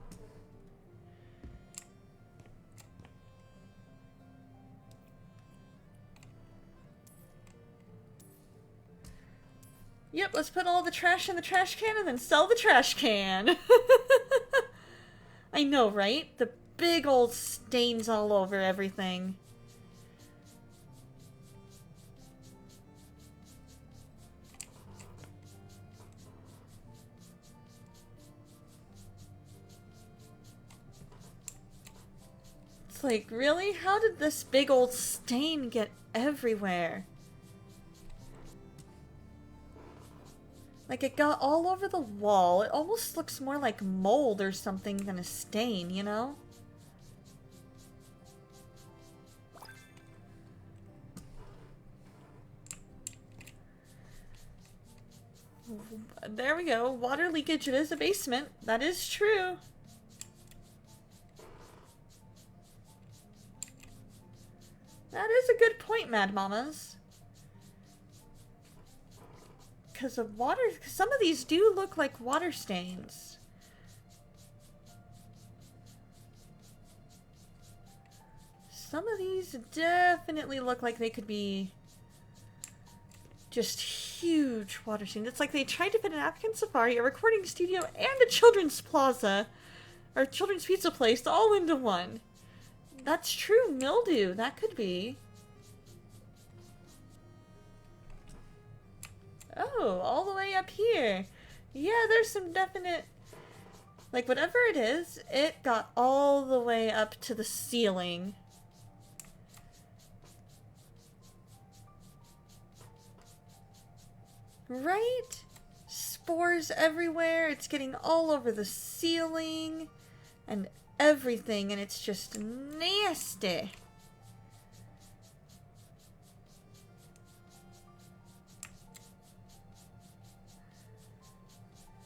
Yep, let's put all the trash in the trash can and then sell the trash can. I know, right? The big old stains all over everything. It's like, really? How did this big old stain get everywhere? Like, it got all over the wall. It almost looks more like mold or something than a stain, you know? There we go. Water leakage. It is a basement. That is true. That is a good point, Mad Mamas. Because of water, some of these do look like water stains. Some of these definitely look like they could be just huge water stains. It's like they tried to fit an African safari, a recording studio, and a children's plaza, or children's pizza place all into one. That's true, mildew. That could be. Oh, all the way up here. Yeah, there's some definite... Like, whatever it is, it got all the way up to the ceiling. Right? Spores everywhere. It's getting all over the ceiling and everything, and it's just nasty.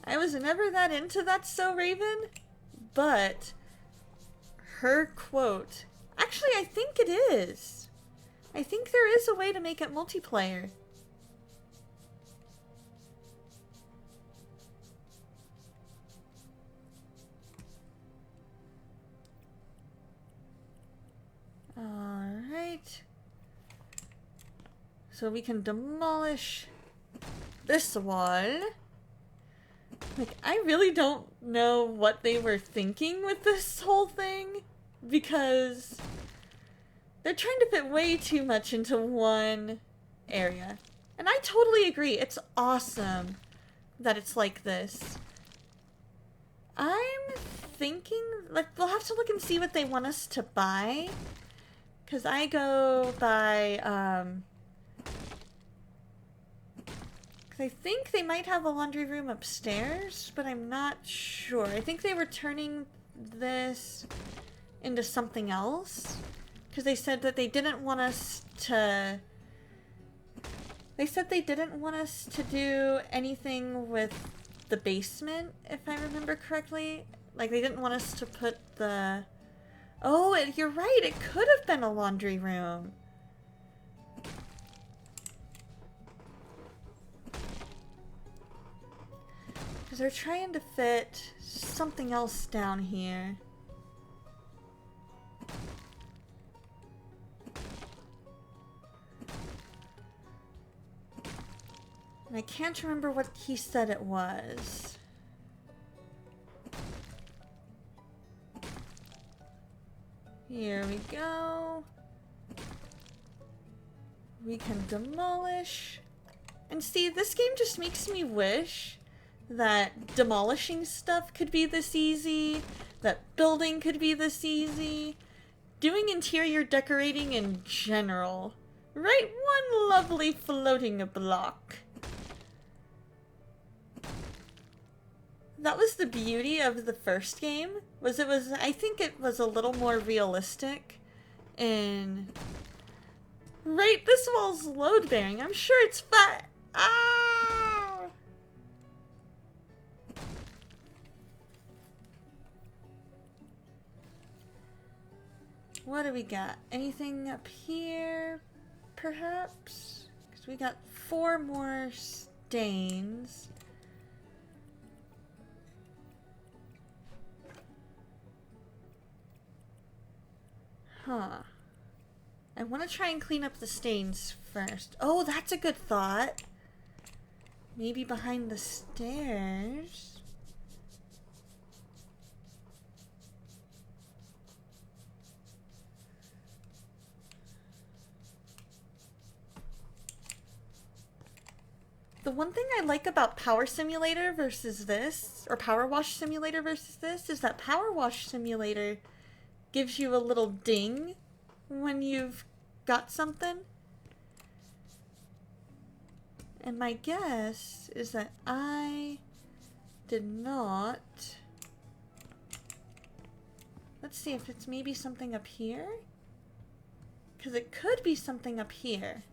I was never that into That's So Raven, but her quote... Actually, I think it is. I think there is a way to make it multiplayer. Alright. So we can demolish this wall. Like, I really don't know what they were thinking with this whole thing, because they're trying to fit way too much into one area. And I totally agree. It's awesome that it's like this. I'm thinking, like, we'll have to look and see what they want us to buy. Because I go by, I think they might have a laundry room upstairs, but I'm not sure. I think they were turning this into something else. Because they said that they didn't want us to... They said they didn't want us to do anything with the basement, if I remember correctly. Like, they didn't want us to put the... Oh, you're right, it could have been a laundry room. Because they're trying to fit something else down here. And I can't remember what he said it was. Here we go. We can demolish. And see, this game just makes me wish that demolishing stuff could be this easy, that building could be this easy, doing interior decorating in general. Right? One lovely floating block. That was the beauty of the first game, I think it was a little more realistic in... Right, this wall's load bearing, I'm sure it's fine. Ah! What do we got? Anything up here, perhaps? Because we got 4 more stains. Huh. I want to try and clean up the stains first. Oh, that's a good thought. Maybe behind the stairs. The one thing I like about Power Simulator versus this, or Power Wash Simulator versus this, is that Power Wash Simulator gives you a little ding when you've got something. And my guess is that I did not... Let's see if it's maybe something up here. Because it could be something up here.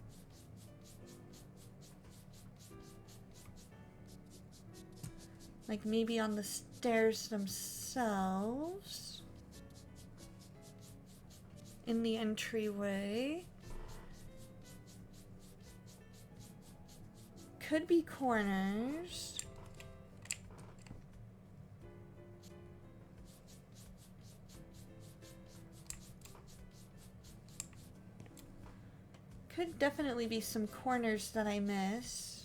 Like maybe on the stairs themselves. In the entryway. Could be corners. Could definitely be some corners that I missed.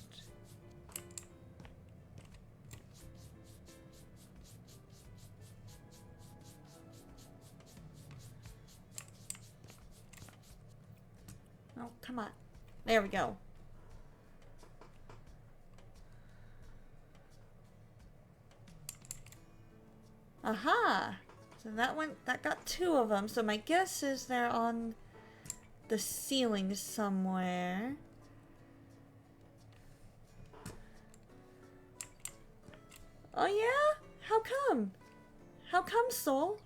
Oh, come on. There we go. Aha! So that got 2 of them. So my guess is they're on the ceiling somewhere. Oh yeah? How come? How come, Soul?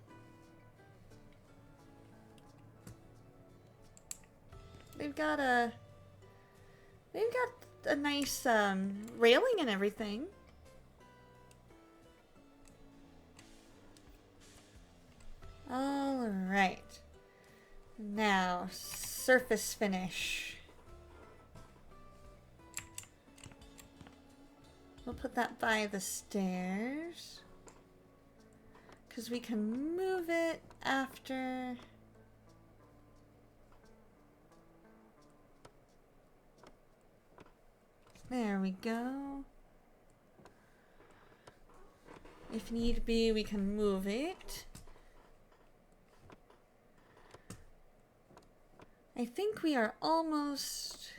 They've got a nice railing and everything. All right. Now, surface finish. We'll put that by the stairs, because we can move it after. There we go. If need be, we can move it. I think we are almost...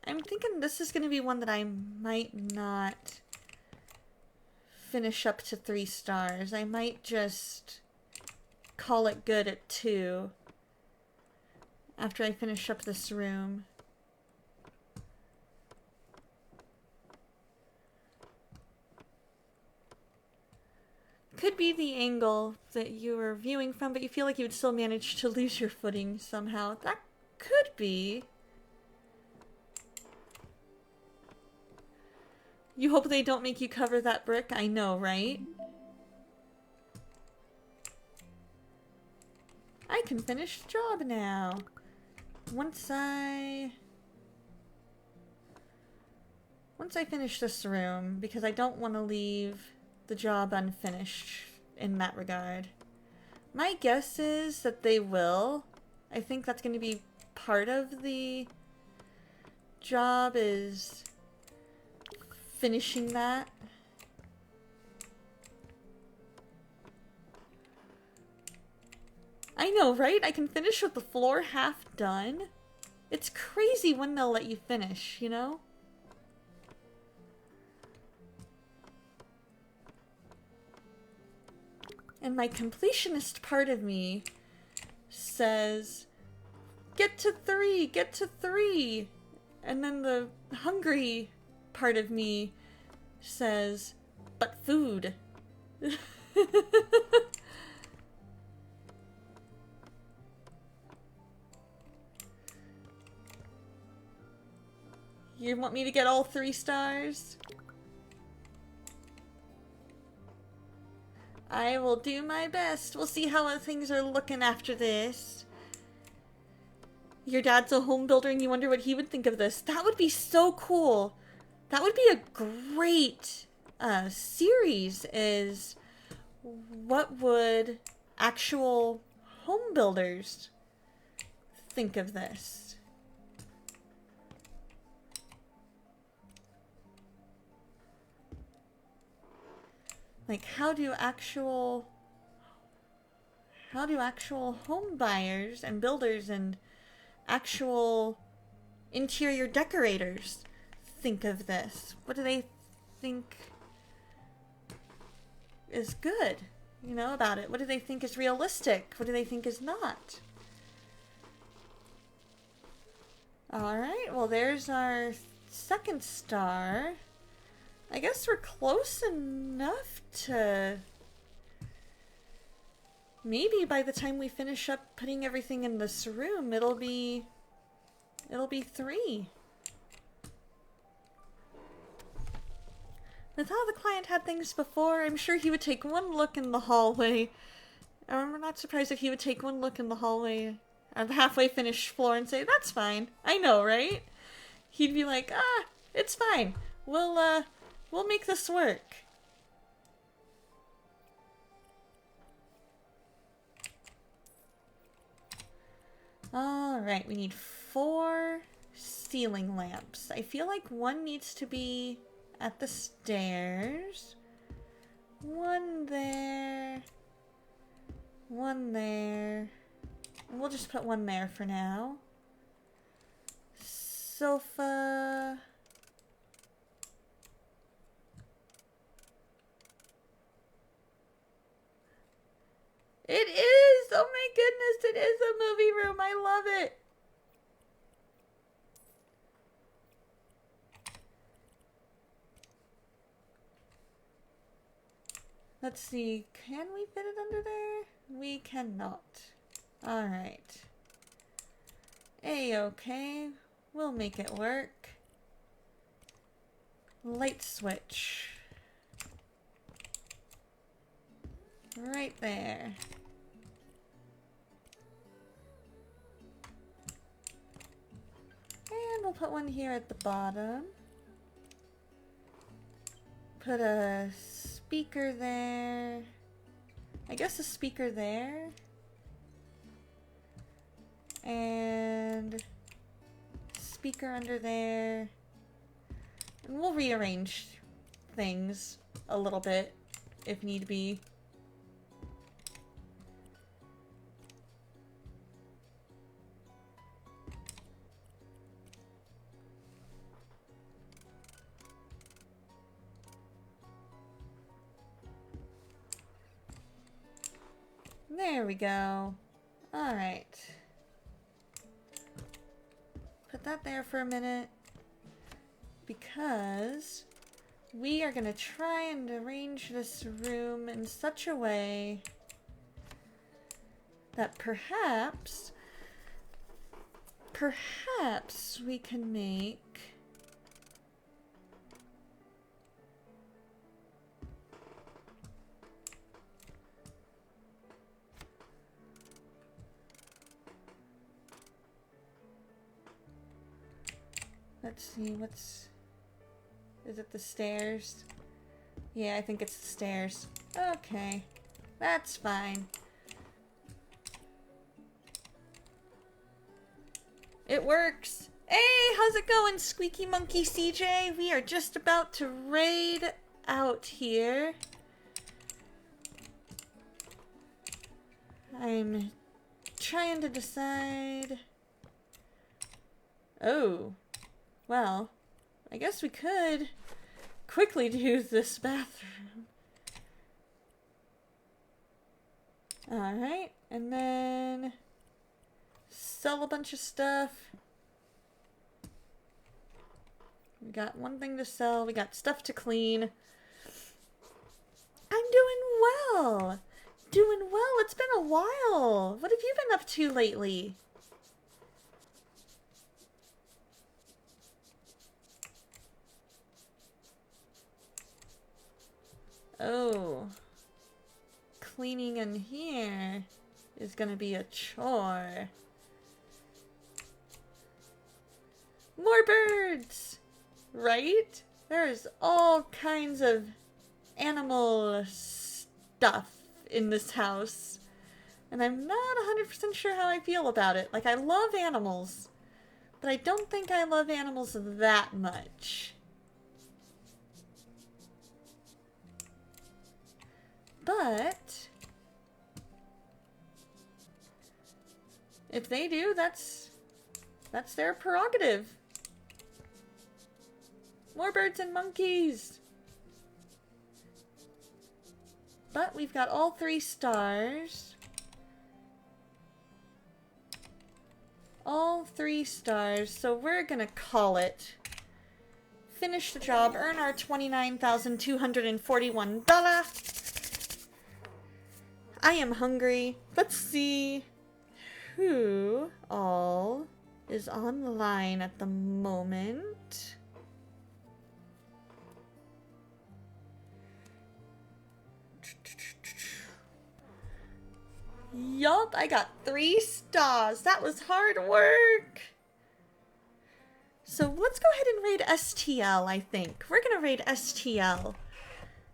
I'm thinking this is going to be one that I might not finish up to 3 stars. I might just call it good at 2 after I finish up this room. Could be the angle that you were viewing from, but you feel like you would still manage to lose your footing somehow. That could be. You hope they don't make you cover that brick? I know, right? I can finish the job now. Once I finish this room, because I don't want to leave the job unfinished in that regard. My guess is that they will. I think that's going to be part of the job, is finishing that. I know, right? I can finish with the floor half done. It's crazy when they'll let you finish, you know? And my completionist part of me says, get to 3, get to 3. And then the hungry part of me says, but food. You want me to get all 3 stars? I will do my best. We'll see how things are looking after this. Your dad's a home builder and you wonder what he would think of this. That would be so cool. That would be a great series, is what would actual home builders think of this? Like, how do actual home buyers and builders and actual interior decorators think of this? What do they think is good, you know, about it? What do they think is realistic? What do they think is not? Alright, well, there's our 2nd star. I guess we're close enough to... Maybe by the time we finish up putting everything in this room, it'll be 3. With how the client had things before, I'm sure he would take one look in the hallway. I'm not surprised if he would take one look in the hallway of the halfway finished floor and say, that's fine. I know, right? He'd be like, it's fine. We'll make this work. Alright, we need 4 ceiling lamps. I feel like one needs to be at the stairs. One there. One there. We'll just put one there for now. Sofa. It is! Oh my goodness, it is a movie room. I love it. Let's see. Can we fit it under there? We cannot. Alright. A-okay. We'll make it work. Light switch. Right there. And we'll put one here at the bottom. Put a speaker there. I guess a speaker there. And speaker under there. And we'll rearrange things a little bit if need be. There we go. Alright. Put that there for a minute. Because we are going to try and arrange this room in such a way that perhaps we can make let's see, is it the stairs? Yeah, I think it's the stairs. Okay, that's fine. It works! Hey, how's it going, Squeaky Monkey CJ? We are just about to raid out here. I'm trying to decide... Oh. Well, I guess we could quickly do this bathroom. Alright, and then sell a bunch of stuff. We got one thing to sell, we got stuff to clean. I'm doing well! Doing well, it's been a while! What have you been up to lately? Oh, cleaning in here is gonna be a chore. More birds! Right? There's all kinds of animal stuff in this house. And I'm not 100% sure how I feel about it. Like, I love animals, but I don't think I love animals that much. But if they do, that's their prerogative. More birds and monkeys. But we've got all 3 stars. All 3 stars, so we're gonna call it. Finish the job, earn our $29,241. I am hungry. Let's see who all is online at the moment. Yup, I got 3 stars. That was hard work. So let's go ahead and raid STL, I think. We're gonna raid STL.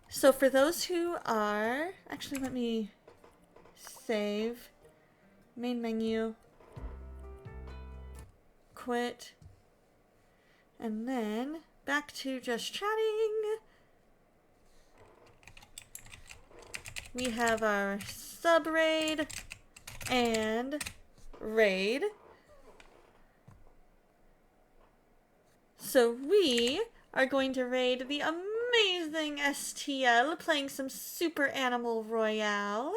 So for those who are... Actually, let me save. Main menu. Quit. And then back to just chatting. We have our sub raid and raid. So we are going to raid the amazing STL, playing some Super Animal Royale.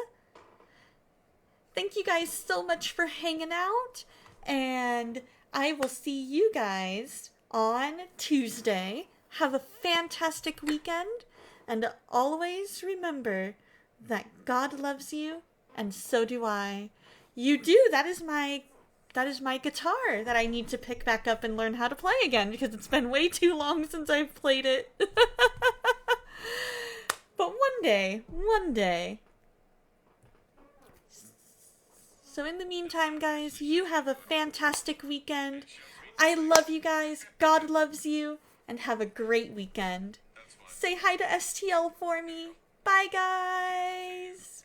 Thank you guys so much for hanging out, and I will see you guys on Tuesday. Have a fantastic weekend, and always remember that God loves you, and so do I. You do. That is my guitar that I need to pick back up and learn how to play again, because it's been way too long since I've played it. But one day. So in the meantime, guys, you have a fantastic weekend. I love you guys. God loves you. And have a great weekend. Say hi to STL for me. Bye, guys.